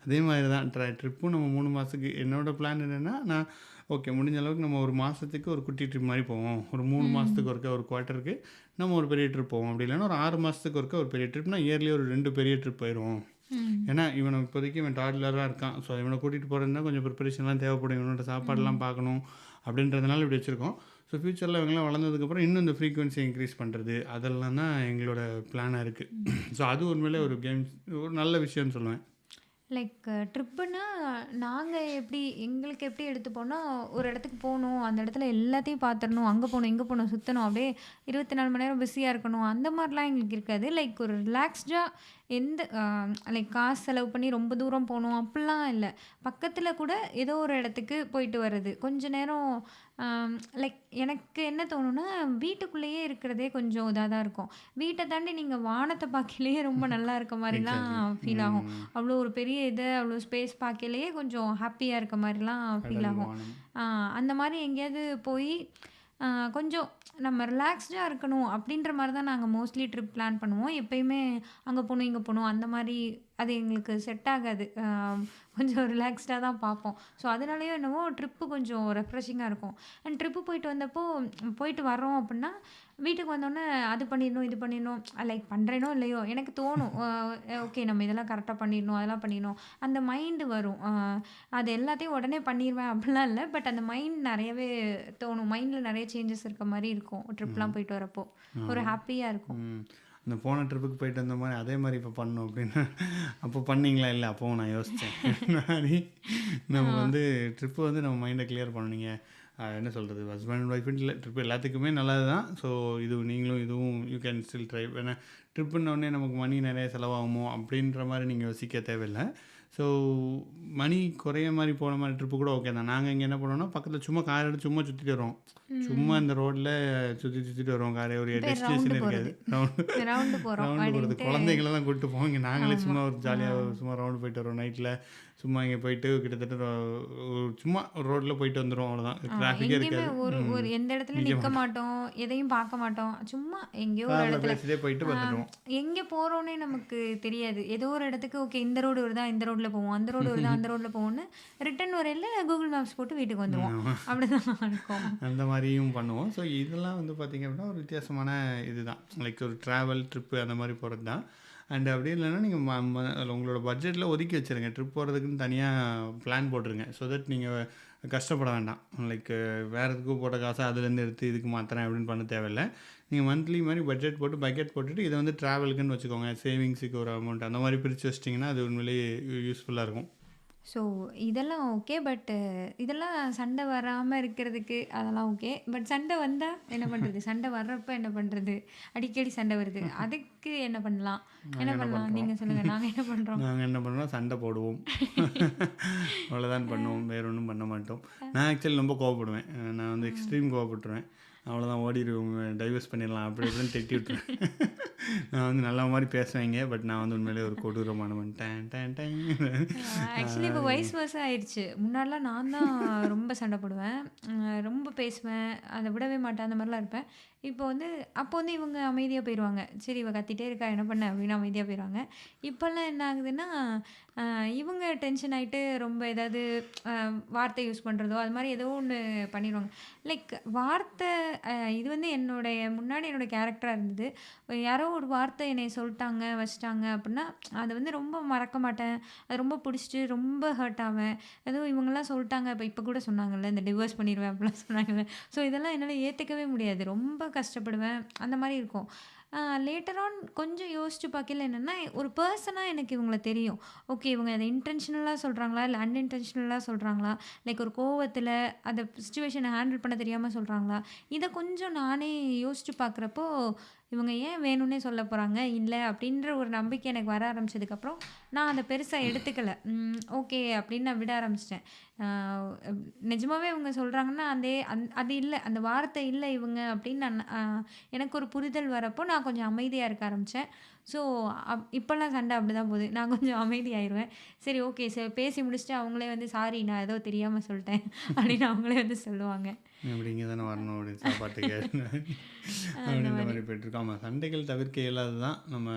அதே மாதிரி தான் ட்ரிப்பும் நம்ம 3 மாதத்துக்கு. என்னோடய பிளான் என்னென்னா, நான் ஓகே முடிஞ்ச அளவுக்கு நம்ம ஒரு மாதத்துக்கு ஒரு குட்டி ட்ரிப் மாதிரி போவோம், ஒரு 3 மாதத்துக்கு ஒருக்க ஒரு குவார்ட்டருக்கு நம்ம ஒரு பெரிய ட்ரிப் போவோம், அப்படி இல்லைன்னா ஒரு 6 மாதத்துக்கு ஒருக்க ஒரு பெரிய ட்ரிப்னா இயர்லி ஒரு 2 பெரிய ட்ரிப் போயிடுவோம். ஏன்னா இவனை இப்போதைக்கு இவன் டாட்லராக இருக்கான், ஸோ இவனை கூட்டிகிட்டு போகிறதுனா கொஞ்சம் ப்ரிப்பரேஷன்லாம் தேவைப்படும், இவனோட சாப்பாடெல்லாம் பார்க்கணும் அப்படின்றதுனால இப்படி வச்சுருக்கோம். ஸோ ஃப்யூச்சரில் இவங்களாம் வளர்ந்ததுக்கப்புறம் இன்னும் இந்த ஃப்ரீக்வன்சி இன்க்ரீஸ் பண்ணுறது அதெல்லாம் தான் எங்களோட பிளானாக இருக்குது. ஸோ அது உண்மையிலே ஒரு ஒரு நல்ல விஷயம்னு சொல்லுவேன். லைக் ட்ரிப்புன்னா நாங்கள் எங்களுக்கு எப்படி எடுத்துப்போனா, ஒரு இடத்துக்கு போகணும், அந்த இடத்துல எல்லாத்தையும் பார்த்துடணும், அங்கே போகணும் இங்கே போகணும் சுற்றணும், அப்படியே 24 மணி நேரம் பிஸியாக இருக்கணும், அந்த மாதிரிலாம் எங்களுக்கு இருக்காது. லைக் ஒரு ரிலாக்ஸ்டாக எந்த லைக் காசு செலவு பண்ணி ரொம்ப தூரம் போகணும் அப்படிலாம் இல்லை. பக்கத்தில் கூட ஏதோ ஒரு இடத்துக்கு போயிட்டு வர்றது, கொஞ்ச நேரம் லைக் எனக்கு என்ன தோணுன்னா, வீட்டுக்குள்ளேயே இருக்கிறதே கொஞ்சம் இதாக தான் இருக்கும். வீட்டை தாண்டி நீங்கள் வானத்தை பார்க்கலையே ரொம்ப நல்லா இருக்க மாதிரிலாம் ஃபீல் ஆகும். அவ்வளோ ஒரு பெரிய அவ்வளோ ஸ்பேஸ் பார்க்கலையே கொஞ்சம் ஹாப்பியாக இருக்க மாதிரிலாம் ஃபீல் ஆகும். அந்த மாதிரி எங்கேயாவது போய் கொஞ்சம் நம்ம ரிலாக்ஸ்டாக இருக்கணும் அப்படின்ற மாதிரி தான் நாங்கள் மோஸ்ட்லி ட்ரிப் பிளான் பண்ணுவோம். எப்பயுமே அங்கே போகணும் இங்கே போகணும் அந்த மாதிரி அது எங்களுக்கு செட் ஆகாது. கொஞ்சம் ரிலாக்ஸ்டாக தான் பார்ப்போம். ஸோ அதனாலேயோ என்னவோ ட்ரிப்பு கொஞ்சம் ரெஃப்ரெஷிங்காக இருக்கும். அண்ட் ட்ரிப்பு போயிட்டு வர்றோம் அப்படின்னா, வீட்டுக்கு வந்தோடனே அது பண்ணிடணும் இது பண்ணிடணும், லைக் பண்ணுறேனோ இல்லையோ எனக்கு தோணும், ஓகே நம்ம இதெல்லாம் கரெக்டாக பண்ணிடணும் அதெல்லாம் பண்ணிடணும் அந்த மைண்டு வரும். அது எல்லாத்தையும் உடனே பண்ணிடுவேன் அப்படிலாம் இல்லை, பட் அந்த மைண்ட் நிறையவே தோணும். மைண்டில் நிறைய சேஞ்சஸ் இருக்க மாதிரி இருக்கும் ட்ரிப்லாம் போயிட்டு வரப்போ. ஒரு ஹாப்பியாக இருக்கும். அந்த போன ட்ரிப்புக்கு போயிட்டு வந்த மாதிரி அதே மாதிரி இப்போ பண்ணணும் அப்படின்னு அப்போ பண்ணிங்களா? இல்லை, அப்போவும் நான் யோசித்தேன். நம்ம வந்து ட்ரிப்பு வந்து நம்ம மைண்டை கிளியர் பண்ணீங்க. என்ன சொல்கிறது, ஹஸ்பண்ட் அண்ட் ஒய்ஃப் இல்லை ட்ரிப் எல்லாத்துக்குமே நல்லது தான். ஸோ நீங்களும் இதுவும் யூ கேன் ஸ்டில் ட்ரை. ஏன்னா ட்ரிப்புன்னொடனே நமக்கு மணி நிறைய செலவாகுமோ அப்படின்ற மாதிரி நீங்கள் யோசிக்க தேவையில்லை. ஸோ மணி குறைய மாதிரி போன மாதிரி ட்ரிப்பு கூட ஓகே தான். நாங்கள் இங்கே என்ன பண்ணுவோம்னா, பக்கத்தில் சும்மா கார் எடுத்து சும்மா சுற்றிட்டு வருவோம். சும்மா இந்த ரோட்டில் சுற்றிட்டு வருவோம். காரை ஒரு டெஸ்டினேஷன் இருக்காது, ரவுண்டு போகிறது. குழந்தைங்கள தான் கூப்பிட்டு போவோம். இங்கே நாங்களே சும்மா ஒரு ஜாலியாக சும்மா ரவுண்டு போயிட்டு வருவோம். நைட்டில் சும்மா இங்கே போயிட்டு கிட்டத்தட்ட சும்மா ஒரு ரோட்டில் போயிட்டு வந்துடும், அவ்வளோதான். டிராஃபிக்கே இருக்காது. ஒரு எந்த இடத்துல நிற்க மாட்டோம், எதையும் பார்க்க மாட்டோம், சும்மா எங்கேயோ ஒரு இடத்துல போயிட்டு வந்துடுவோம். எங்கே போகிறோன்னே நமக்கு தெரியாது. ஏதோ ஒரு இடத்துக்கு ஓகே இந்த ரோடு வருதா இந்த ரோட்டில் போவோம், அந்த ரோடு வருதா அந்த ரோட்டில் போவோம்னு ரிட்டன் வரையில் கூகுள் மேப்ஸ் போட்டு வீட்டுக்கு வந்துடுவோம். அப்படிதான் இருக்கும். அந்த மாதிரியும் பண்ணுவோம். ஸோ இதெல்லாம் வந்து பார்த்திங்க அப்படின்னா ஒரு வித்தியாசமான இதுதான். லைக் ஒரு ட்ராவல் ட்ரிப்பு அந்த மாதிரி போகிறது தான். அண்ட் அப்படி இல்லைன்னா நீங்கள் உங்களோட பட்ஜெட்டில் ஒதுக்கி வச்சுருங்க. ட்ரிப் போகிறதுக்குன்னு தனியாக பிளான் போட்டுருங்க. ஸோ தட் நீங்கள் கஷ்டப்பட வேண்டாம். லைக் வேறு எதுக்கும் போட்ட காசை அதுலேருந்து எடுத்து இதுக்கு மாற்றுறேன் அப்படின்னு பண்ண தேவையில்லை. நீங்கள் மந்த்லி மாதிரி பக்கெட் போட்டுட்டு இதை வந்து ட்ராவலுக்குன்னு வச்சுக்கோங்க. சேவிங்ஸுக்கு ஒரு அமௌண்ட் அந்த மாதிரி பிரித்து வச்சிட்டிங்கன்னா அது உண்மையிலேயே யூஸ்ஃபுல்லாக இருக்கும். ஸோ இதெல்லாம் ஓகே, பட் இதெல்லாம் சண்டை வராமல் இருக்கிறதுக்கு அதெல்லாம் ஓகே. பட் சண்டை வந்தால் என்ன பண்ணுறது, சண்டை வர்றப்போ என்ன பண்ணுறது, அடிக்கடி சண்டை வருது, அதுக்கு என்ன பண்ணலாம் நீங்கள் சொல்லுங்கள். நாங்கள் என்ன பண்ணுறோம், சண்டை போடுவோம், அவ்வளோதான் பண்ணுவோம், வேறு ஒன்றும் பண்ண மாட்டோம். நான் ஆக்சுவலி ரொம்ப கோவப்படுவேன். நான் வந்து எக்ஸ்ட்ரீம் கோவப்பட்டுருவேன். அவ்வளோதான் ஓடிடுவோம், டைவர்ஸ் பண்ணிடலாம் அப்படி இப்படின்னு திட்டி விட்டுருவேன். நான் வந்து நல்ல மாதிரி பேசுவேங்க, பட் நான் வந்து உண்மையிலேயே ஒரு கொடூரமானவன். டேன் டேன் டேன். ஆக்சுவலி இப்போ வைஸ் வர்ஸா ஆயிடுச்சு. முன்னாடிலாம் நான் தான் ரொம்ப சண்டை போடுவேன். ரொம்ப பேசுவேன். அத விடவே மாட்டேன். அந்த மாரிலாம் இருப்பேன். இப்போ வந்து அப்போ வந்து இவங்க அமைதியா போயிருவாங்க. சரி இவ கத்திட்டே இருக்கா என்ன பண்ண அப்படின்னு அமைதியா போயிருவாங்க. இப்போலாம் என்ன ஆகுதுன்னா, அ இவங்க டென்ஷன் ஆயிட்டு ரொம்ப ஏதாவது அ வார்த்தை யூஸ் பண்றதோ, அது மாரி ஏதோ ஒண்ணு பண்ணிருவாங்க. லைக் வார்த்தை இது வந்து முன்னாடி என்னோட கேரக்டரா இருந்தது. யாரோ ஒரு வார்த்தை என்னைய சொல்ட்டாங்க, வச்சுட்டாங்க அப்படின்னா, அத வந்து ரொம்ப மறக்க மாட்டேன். அது ரொம்ப புடிச்சிட்டு ரொம்ப ஹர்ட் ஆவேன். ஏதோ இவங்கலாம் சொல்ட்டாங்க, இப்ப கூட சொன்னாங்கல்ல, இந்த டிவோர்ஸ் பண்ணிருவேன் அப்படிலாம் சொன்னாங்கல்ல. ஸோ இதெல்லாம் என்னால ஏத்துக்கவே முடியாது. ரொம்ப கஷ்டப்படுவேன். அந்த மாரி இருக்கும். லேட்டர் ஆன் கொஞ்சம் யோசிச்சு பார்க்கையில என்னன்னா, ஒரு பெர்சனா எனக்கு இவங்கள தெரியும். ஓகே இவங்க அத இன்டென்ஷனலா சொல்றாங்களா? இல்ல அன்இன்டென்ஷனலா சொல்றாங்களா? லைக் ஒரு கோவத்துல அந்த சிச்சுவேஷன ஹேண்டில் பண்ண தெரியாம சொல்றாங்களா? இத கொஞ்சம் நானே யோசிச்சு பார்க்குறப்போ, இவங்க ஏன் வேணும்னே சொல்ல போறாங்க? இல்ல அப்படின்ற ஒரு நம்பிக்கை எனக்கு வர ஆரம்பிச்சதுக்கப்புறம், நான் அத பெருசா எடுத்துக்கல. ஓகே அப்படின்னு நான் விட ஆரம்பிச்சுட்டேன். ஆ நிஜமாவே இவங்க சொல்றாங்கன்னா, அது இல்ல. அந்த வார்த்தை இல்ல இவங்க அப்படின்னு நான் எனக்கு ஒரு புரிதல் வரப்போ, நான் கொஞ்சம் அமைதியா இருக்க ஆரம்பிச்சேன். ஸோ இப்பலாம் சண்டை அப்படிதான் போகுது. நான் கொஞ்சம் அமைதியாயிருவேன். சரி ஓகே பேசி முடிச்சுட்டு அவங்களே வந்து சாரி நான் ஏதோ தெரியாம சொல்ட்டேன் அப்படின்னு அவங்களே வந்து சொல்லுவாங்க. அப்படி இங்கே தானே வரணும் அப்படின்னு சாப்பாட்டுக்கு அந்த அப்படின்ற மாரி. மாதிரி போயிட்டுருக்கோம். ஆமாம், சண்டைகள் தவிர்க்க இயலாது தான். நம்ம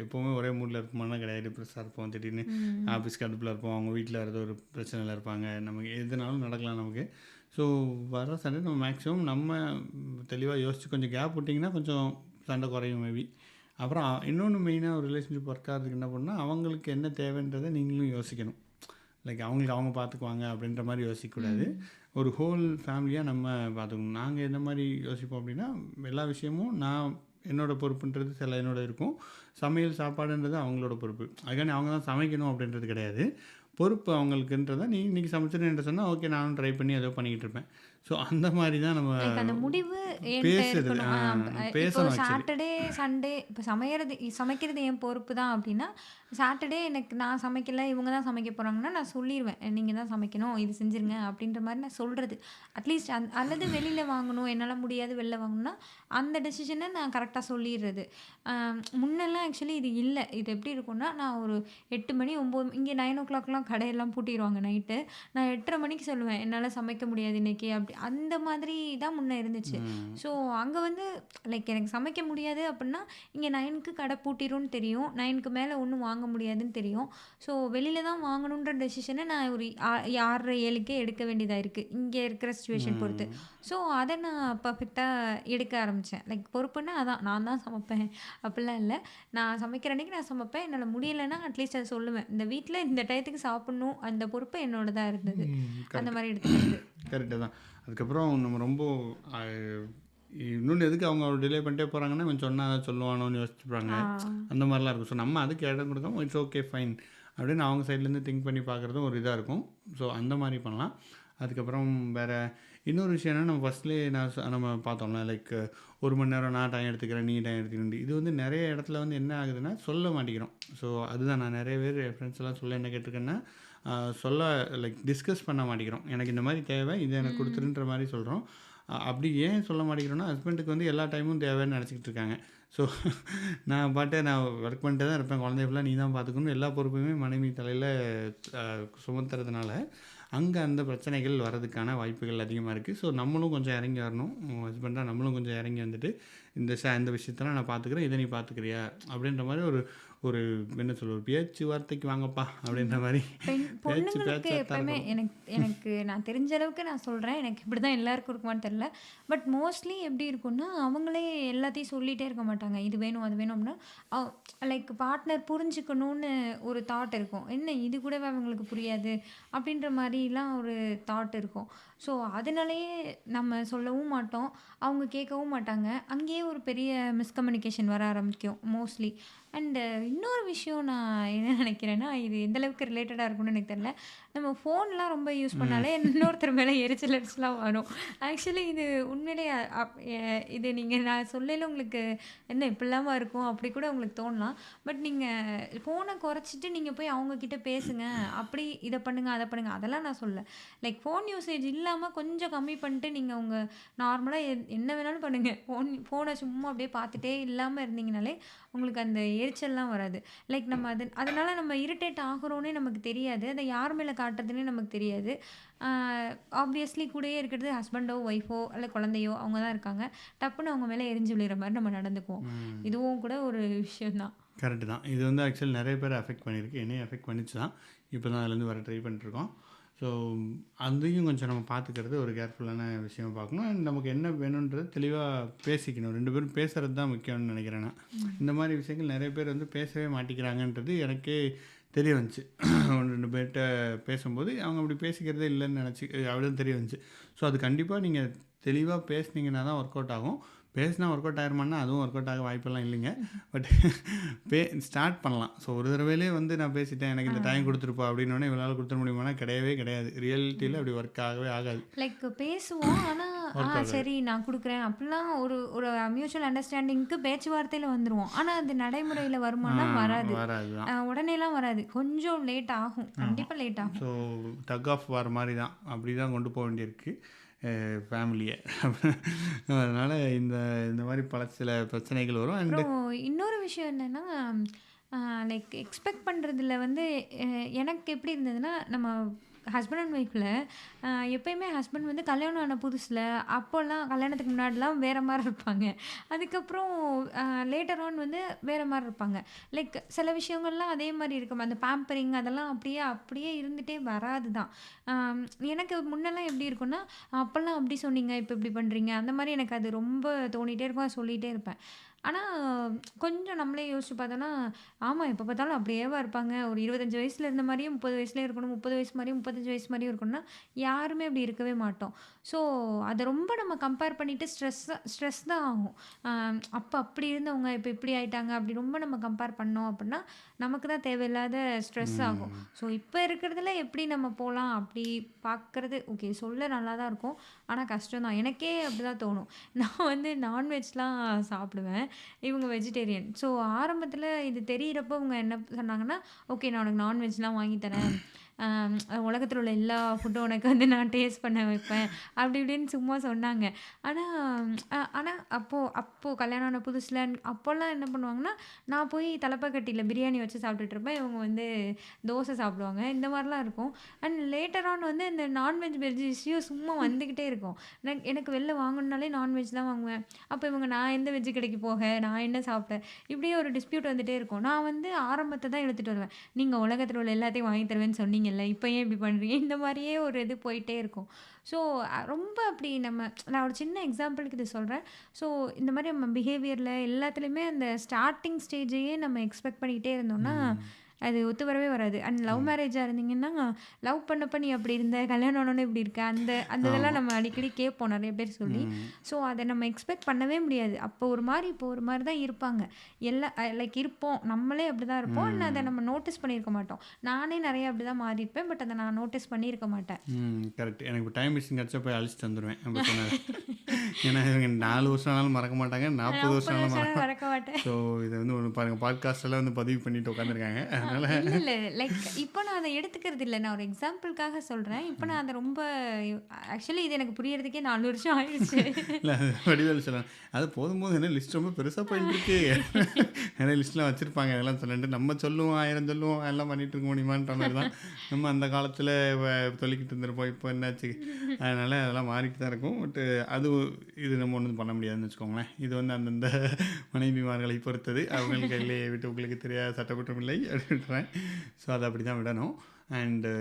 எப்போவுமே ஒரே மூடில் இருப்போம்னா கிடையாது. டிப்ரெஸ்ஸாக இருப்போம், திடீர்னு ம். ஆஃபீஸ் கடுப்பில் இருப்போம், அவங்க வீட்டில் ஏதோ ஒரு பிரச்சனையில் இருப்பாங்க, நமக்கு எதுனாலும் நடக்கலாம் நமக்கு. ஸோ வர சண்டை நம்ம மேக்ஸிமம் நம்ம தெளிவாக யோசித்து கொஞ்சம் கேப் விட்டிங்கன்னா கொஞ்சம் சண்டை குறையும் மேபி. அப்புறம் இன்னொன்று மெயினாக ஒரு ரிலேஷன்ஷிப் ஒர்க் ஆகிறதுக்கு என்ன பண்ணால், அவங்களுக்கு என்ன தேவைன்றதை நீங்களும் யோசிக்கணும். லைக் அவங்களுக்கு அவங்க பார்த்துக்குவாங்க அப்படின்ற மாதிரி யோசிக்கக்கூடாது. ம். ஒரு ஹோல் ஃபேமிலியாக நம்ம பார்த்துக்கணும். நாங்கள் எந்த மாதிரி யோசிப்போம் அப்படின்னா, எல்லா விஷயமும் நான் என்னோட பொறுப்புன்றது சில என்னோட இருக்கும். சமையல் சாப்பாடுன்றது அவங்களோட பொறுப்பு. அதுக்காண்டி அவங்க தான் சமைக்கணும் அப்படின்றது கிடையாது. பொறுப்பு அவங்களுக்குன்றத நீ இன்றைக்கி சமைச்சிருன்னு சொன்னால் ஓகே நானும் ட்ரை பண்ணி ஏதோ பண்ணிக்கிட்டு இருப்பேன். ஸோ அந்த மாதிரி தான் நம்ம லைக் அந்த முடிவு என்ட்ட பேசுறது. இருக்கணும். இப்போ பேசணும் ஆக்சுவலி. சாட்டர்டே, சண்டே இப்போ சமைக்கிறது என் பொறுப்பு தான் அப்படின்னா, சாட்டர்டே எனக்கு நான் சமைக்கல, இவங்க தான் சமைக்க போறாங்கன்னா, நான் சொல்லிருவேன். நீங்க தான் சமைக்கணும், இது செஞ்சுருங்க அப்படின்ற மாரி நான் சொல்றது. அட்லீஸ்ட் அல்லது வெளியில வாங்கணும், என்னால முடியாது வெளில வாங்கணும்னா, அந்த டெசிஷன நான் கரெக்ட்டா சொல்லிர்றது. அ முன்னெல்லாம் ஆக்சுவலி இது இல்ல. இது எப்படி இருக்கும்னா, நான் ஒரு 8 மணி 9 இங்கே 9:00லாம் கடையெல்லாம் பூட்டிருவாங்க நைட்டு. நான் 8:30 மணிக்கு சொல்லுவேன், என்னால சமைக்க முடியாது இன்னைக்கு அந்த மாதிரி தான் முன்ன இருந்துச்சு. ஸோ அங்க வந்து லைக் எனக்கு சமைக்க முடியாது அப்படின்னா, இங்க 9க்கு கடை பூட்டிரும்னு தெரியும். 9க்கு மேல ஒண்ணும் வாங்க முடியாதுன்னு தெரியும். ஸோ வெளியில தான் வாங்கணுன்ற டெசிஷன நான் ஒரு 6:30 7க்கே எடுக்க வேண்டியதா இருக்கு. இங்க இருக்கிற சிச்சுவேஷன் பொறுத்து. ஸோ அத நான் பெர்ஃபெக்ட்டா எடுக்க ஆரம்பிச்சேன். லைக் பொறுப்புன்னா அதான் நான் தான் சமைப்பேன் அப்படிலாம் இல்ல. நான் சமைக்கிற அன்னைக்கு நான் சமைப்பேன். என்னால முடியலன்னா அட்லீஸ்ட் அத சொல்லுவேன். இந்த வீட்ல இந்த டயத்துக்கு சாப்பிடணும் அந்த பொறுப்பு என்னோடதா இருந்தது. அந்த கரெக்ட். மாரி எடுத்துக்கிறது. கரெக்டு தான். அதுக்கப்புறம் நம்ம ரொம்ப இன்னொன்று எதுக்கு அவங்க டிலே பண்ணிட்டே போகிறாங்கன்னா, இவன் சொன்னால் அதை சொல்லுவானோன்னு யோசிச்சுப்பாங்க. ஆ. அந்த மாதிரிலாம் இருக்கும். ஸோ நம்ம அதுக்கு இடம் கொடுக்காம இட்ஸ் ஓகே ஃபைன் அப்படின்னு அவங்க சைட்லேருந்து திங்க் பண்ணி பார்க்குறதும் ஒரு இதாக இருக்கும். ஸோ அந்த மாதிரி பண்ணலாம். அதுக்கப்புறம் வேறு இன்னொரு விஷயம் என்னென்னா, நம்ம ஃபஸ்ட்லேயே நம்ம பார்த்தோம்ல லைக் 1 மணி நேரம் நான் டைம் எடுத்துக்கிறேன், நீ டைம் எடுத்துக்கிறேன். இது வந்து நிறைய இடத்துல வந்து என்ன ஆகுதுன்னா சொல்ல மாட்டேங்கிறோம். ஸோ அதுதான் நான் நிறைய பேர் என் ஃப்ரெண்ட்ஸ் எல்லாம் சொல்ல என்ன கேட்டிருக்கேன்னா, சொல்ல லைக் டிஸ்கஸ் பண்ண மாட்டேங்கிறோம். எனக்கு இந்த மாதிரி தேவை, இதை எனக்கு ம். கொடுத்துருன்ற மாதிரி சொல்கிறோம். அப்படி ஏன் சொல்ல மாட்டேங்கிறோன்னா, ஹஸ்பண்டுக்கு வந்து எல்லா டைமும் தேவைன்னு நினச்சிக்கிட்டு இருக்காங்க. ஸோ நான் ஒர்க் பண்ணிட்டே தான் இருப்பேன், குழந்தைய ஃபுல்லாக நீ தான் பார்த்துக்கணும், எல்லா பொறுப்பையுமே மனைவி தலையில் சுமத்துறதுனால அங்கே அந்த பிரச்சனைகள் வர்றதுக்கான வாய்ப்புகள் அதிகமாக இருக்குது. ஸோ நம்மளும் கொஞ்சம் இறங்கி வரணும். ஹஸ்பண்டாக நம்மளும் கொஞ்சம் இறங்கி வந்துட்டு இந்த விஷயத்தெல்லாம் நான் பார்த்துக்கிறேன், இதை நீ பார்த்துக்கிறியா அப்படின்ற மாதிரி ஒரு ஒரு என்ன சொல்ல, ஒரு பேச்சுவார்த்தைக்கு வாங்கப்பா அப்படின்ற மாதிரி பொண்ணுங்களுக்கு பேச்சாக தான் எப்பவுமே இருக்கணும். எனக்கு நான் தெரிஞ்ச அளவுக்கு நான் சொல்றேன். எனக்கு இப்படிதான் எல்லாருக்கும் இருக்குமான்னு தெரியல. பட் மோஸ்ட்லி எப்படி இருக்கும்னா, அவங்களே எல்லாத்தையும் சொல்லிட்டே இருக்க மாட்டாங்க. இது வேணும், அது வேணும் அப்படின்னா, லைக் பார்ட்னர் புரிஞ்சுக்கணும்னு ஒரு தாட் இருக்கும். என்ன இது கூடவா அவங்களுக்கு புரியாது? அப்படின்ற மாரிலாம் ஒரு தாட் இருக்கும். ஸோ அதனாலேயே நம்ம சொல்லவும் மாட்டோம். அவங்க கேட்கவும் மாட்டாங்க. அங்கேயே ஒரு பெரிய மிஸ்கம்யூனிகேஷன் வர ஆரம்பிக்கும் மோஸ்ட்லி. அண்டு இன்னொரு விஷயம் நான் என்ன நினைக்கிறேன்னா, இது எந்த அளவுக்கு ரிலேட்டடா இருக்கும்னு எனக்கு தெரியல. நம்ம ஃபோன்லாம் ரொம்ப யூஸ் பண்ணாலே இன்னொருத்தர் மேலே எரிச்சலாம் வரும். ஆக்சுவலி இது உண்மையிலே இது நீங்கள் நான் சொல்லல உங்களுக்கு என்ன இப்படிலாமா இருக்கும் அப்படி கூட உங்களுக்கு தோணலாம். பட் நீங்கள் ஃபோனை குறைச்சிட்டு நீங்கள் போய் அவங்கக்கிட்ட பேசுங்க, அப்படி இதை பண்ணுங்க அதை பண்ணுங்க அதெல்லாம் நான் சொல்ல. லைக் ஃபோன் யூசேஜ் இல்லாமல் கொஞ்சம் கம்மி பண்ணிட்டு நீங்கள் உங்கள் நார்மலாக என்ன வேணாலும் பண்ணுங்கள். ஃபோனை சும்மா அப்படியே பார்த்துட்டே இல்லாமல் இருந்தீங்கனாலே உங்களுக்கு அந்த எரிச்சல்லாம் வராது. லைக் நம்ம அதனால நம்ம இரிட்டேட் ஆகுறோன்னே நமக்கு தெரியாது. அதை யார் மேலே காட்டுறதுன்னே நமக்கு தெரியாது. ஆப்வியஸ்லி கூடயே இருக்கிறது ஹஸ்பண்டோ ஒய்ஃபோ இல்லை குழந்தையோ அவங்க தான் இருக்காங்க. டப்புன்னு அவங்க மேலே எரிஞ்சு விழுகிற மாதிரி நம்ம நடந்துக்குவோம். இதுவும் கூட ஒரு விஷயம்தான். கரெக்டு தான். இது வந்து ஆக்சுவலி நிறைய பேர் அஃபெக்ட் பண்ணியிருக்கு. என்னையும் அஃபெக்ட் பண்ணிச்சு தான். இப்போ தான் அதுலேருந்து வர ட்ரை பண்ணிட்டுருக்கோம். ஸோ அதையும் கொஞ்சம் நம்ம பார்த்துக்கிறது ஒரு கேர்ஃபுல்லான விஷயமா பார்க்கணும். அண்ட் நமக்கு என்ன வேணுன்றது தெளிவாக பேசிக்கணும். 2 பேரும் பேசுகிறது தான் முக்கியம்னு நினைக்கிறேன் நான். இந்த மாதிரி விஷயங்கள் நிறைய பேர் வந்து பேசவே மாட்டேங்கிறாங்கன்றது எனக்கே தெரிய வந்துச்சு. 1-2 பேர்கிட்ட பேசும்போது அவங்க அப்படி பேசிக்கிறதே இல்லைன்னு நினச்சி அப்படிதான் தெரிய வந்துச்சு. ஸோ அது கண்டிப்பாக நீங்கள் தெளிவாக பேசுனீங்கன்னா தான் ஒர்க் அவுட் ஆகும். பேசினா ஒர்க் அவுட் ஆயிருமான்னா அதுவும் ஒர்க் அவுட் ஆக வாய்ப்பெல்லாம் இல்லைங்க. பட் ஸ்டார்ட் பண்ணலாம். ஸோ ஒரு தடவையிலே வந்து நான் பேசிட்டேன் எனக்கு இந்த டைம் கொடுத்துருப்பா அப்படின்னோடனே இவளால் கொடுத்துட முடியுமானா கிடையவே கிடையாது. ரியாலிட்டியில் அப்படி ஒர்க் ஆகவே ஆகாது. லைக் பேசுவோம் ஆனால் சரி நான் கொடுக்குறேன் அப்படிலாம் ஒரு ஒரு மியூச்சுவல் அண்டர்ஸ்டாண்டிங்க்கு பேச்சுவார்த்தையில் வந்துடுவோம். ஆனால் அது நடைமுறையில் வருமானா வராது. உடனேலாம் வராது. கொஞ்சம் லேட் ஆகும். கண்டிப்பாக லேட் ஆகும். ஸோ டக் ஆஃப் வார் மாதிரி தான். அப்படி தான் கொண்டு போக வேண்டியிருக்கு ஃபேமிலியை. அதனால் இந்த மாதிரி சில பிரச்சனைகள் வரும். அப்புறம் இன்னொரு விஷயம் என்னென்னா லைக் எக்ஸ்பெக்ட் பண்ணுறதுல வந்து எனக்கு எப்படி இருந்ததுன்னா நம்ம ஹஸ்பண்ட் அண்ட் ஒய்ஃபில் எப்போயுமே ஹஸ்பண்ட் வந்து கல்யாணம் ஆன புதுசில் அப்போல்லாம் கல்யாணத்துக்கு முன்னாடிலாம் வேறு மாதிரி இருப்பாங்க. அதுக்கப்புறம் லேட்டர் ஆன் வந்து வேறு மாதிரி இருப்பாங்க. லைக் சில விஷயங்கள்லாம் அதே மாதிரி இருக்கும். அந்த பேம்பரிங் அதெல்லாம் அப்படியே இருந்துகிட்டே வராது தான். எனக்கு முன்னெல்லாம் எப்படி இருக்குன்னா அப்போல்லாம் அப்படி சொன்னீங்க இப்போ இப்படி பண்ணுறீங்க அந்த மாதிரி எனக்கு அது ரொம்ப தோணிகிட்டே இருக்கும். சொல்லிகிட்டே இருப்பேன். ஆனால் கொஞ்சம் நம்மளே யோசிச்சு பார்த்தோன்னா ஆமாம் எப்போ பார்த்தாலும் அப்படியேவா இருப்பாங்க. ஒரு 25 வயசில் இருந்த மாதிரியும் 30 வயசுலேயே இருக்கணும், 30 வயசு மாதிரியும் 35 வயசு மாதிரியும் இருக்கணும்னா யாருமே அப்படி இருக்கவே மாட்டோம். ஸோ அதை ரொம்ப நம்ம கம்பேர் பண்ணிவிட்டு ஸ்ட்ரெஸ் தான் ஆகும். அப்போ அப்படி இருந்தவங்க இப்போ இப்படி ஆயிட்டாங்க அப்படி ரொம்ப நம்ம கம்பேர் பண்ணோம் அப்படின்னா நமக்கு தான் தேவையில்லாத ஸ்ட்ரெஸ் ஆகும். ஸோ இப்போ இருக்கிறதுல எப்படி நம்ம போகலாம் அப்படி பார்க்குறது ஓகே சொல்ல நல்லா தான் இருக்கும். ஆனால் கஷ்டம் தான். எனக்கே அப்படி தான் தோணும். நான் வந்து நான்வெஜ்லாம் சாப்பிடுவேன். இவங்க வெஜிடேரியன். ஸோ ஆரம்பத்தில் இது தெரியிறப்போ அவங்க என்ன சொன்னாங்கன்னா ஓகே நான் உனக்கு நான்வெஜ்லாம் வாங்கி தரேன், உலகத்தில் உள்ள எல்லா ஃபுட்டும் உனக்கு வந்து நான் டேஸ்ட் பண்ண வைப்பேன் அப்படி இப்படின்னு சும்மா சொன்னாங்க. ஆனால் அப்போது கல்யாணம் ஆன புதுசில் அப்போல்லாம் என்ன பண்ணுவாங்கன்னா நான் போய் தலப்பாக்கட்டியில் பிரியாணி வச்சு சாப்பிட்டுட்டு இருப்பேன். இவங்க வந்து தோசை சாப்பிடுவாங்க. இந்த மாதிரிலாம் இருக்கும். அண்ட் லேட்டர் ஆன் வந்து இந்த நான்வெஜ் வெஜ் இஷ்யூ சும்மா வந்துக்கிட்டே இருக்கும். எனக்கு வெளில வாங்கணுன்னாலே நான்வெஜ் தான் வாங்குவேன். அப்போ இவங்க நான் எந்த வெஜ்ஜு கடைக்கு போக நான் என்ன சாப்பிட்டேன் இப்படியே ஒரு டிஸ்பியூட் வந்துகிட்டே இருக்கும். நான் வந்து ஆரம்பத்தை தான் எடுத்துகிட்டு வருவேன். நீங்கள் உலகத்தில் உள்ள எல்லாத்தையும் வாங்கி தருவேன்னு சொன்னீங்க இப்போ ஏன் இப்படி பண்ணுறீங்க இந்த மாதிரியே ஒரு இது போயிட்டே இருக்கும். ஸோ ரொம்ப அப்படி நான் ஒரு சின்ன எக்ஸாம்பிளுக்கு இது சொல்கிறேன். ஸோ இந்த மாதிரி நம்ம பிஹேவியரில் எல்லாத்துலேயுமே அந்த ஸ்டார்டிங் ஸ்டேஜையே நம்ம எக்ஸ்பெக்ட் பண்ணிக்கிட்டே இருந்தோம்னா அது ஒத்து வரவே வராது. அண்ட் லவ் மேரேஜாக இருந்தீங்கன்னா லவ் பண்ணப்போ நீ அப்படி இருந்த கல்யாணம் ஆனோன்னு இப்படி இருக்க அந்த இதெல்லாம் நம்ம அடிக்கடி கேட்போம் நிறைய பேர் சொல்லி. ஸோ அதை நம்ம எக்ஸ்பெக்ட் பண்ணவே முடியாது. அப்போ ஒரு மாதிரி இப்போ ஒரு மாதிரி தான் இருப்பாங்க. லைக் இருப்போம் நம்மளே அப்படி தான் இருப்போம். ஆனால் அதை நம்ம நோட்டீஸ் பண்ணியிருக்க மாட்டோம். நானே நிறைய அப்படி தான் மாறியிருப்பேன். பட் அதை நான் நோட்டீஸ் பண்ணியிருக்க மாட்டேன். கரெக்ட். எனக்கு இப்போ டைம் மிஷின் கிடச்சா போய் அழிச்சிட்டு வந்துடுவேன். ஏன்னா இவங்க 4 வருஷம் ஆனாலும் மறக்க மாட்டாங்க, 40 வருஷம் ஆனாலும் மறக்க மாட்டேன். ஸோ இதை வந்து ஒன்று பாருங்கள் பாட்காஸ்டெல்லாம் வந்து பதிவு பண்ணிட்டு உட்காந்துருக்காங்க. இல்லை லைக் இப்போ நான் அதை எடுத்துக்கிறது இல்லை. நான் ஒரு எக்ஸாம்பிளுக்காக சொல்கிறேன். இப்போ நான் அதை ரொம்ப ஆக்சுவலி இது எனக்கு புரியறதுக்கே 4 வருஷம் ஆயிடுச்சு. இல்லை வடிவேல் சொல்லலாம் அது போதும் என்ன லிஸ்ட் ரொம்ப பெருசாக போயிட்டு இருக்கு. நிறைய லிஸ்ட்லாம் வச்சுருப்பாங்க. அதெல்லாம் சொல்லிட்டு நம்ம சொல்லுவோம் 1000 சொல்லுவோம் எல்லாம் பண்ணிட்டு இருக்க முடியுமான்ற மாதிரி தான் நம்ம அந்த காலத்தில் சொல்லிக்கிட்டு இருந்திருப்போம். இப்போ என்னாச்சு அதனால் அதெல்லாம் மாறிட்டு தான் இருக்கும். பட் அது இது நம்ம ஒன்றும் பண்ண முடியாதுன்னு வச்சுக்கோங்களேன். இது வந்து அந்தந்த மனைவிமார்களை பொறுத்தது. அவங்களுக்கு கையிலே விட்டு உங்களுக்கு தெரியாத சட்டக்குற்றம் இல்லை அப்படின்றேன். ஸோ அதை அப்படி தான் விடணும். அண்டு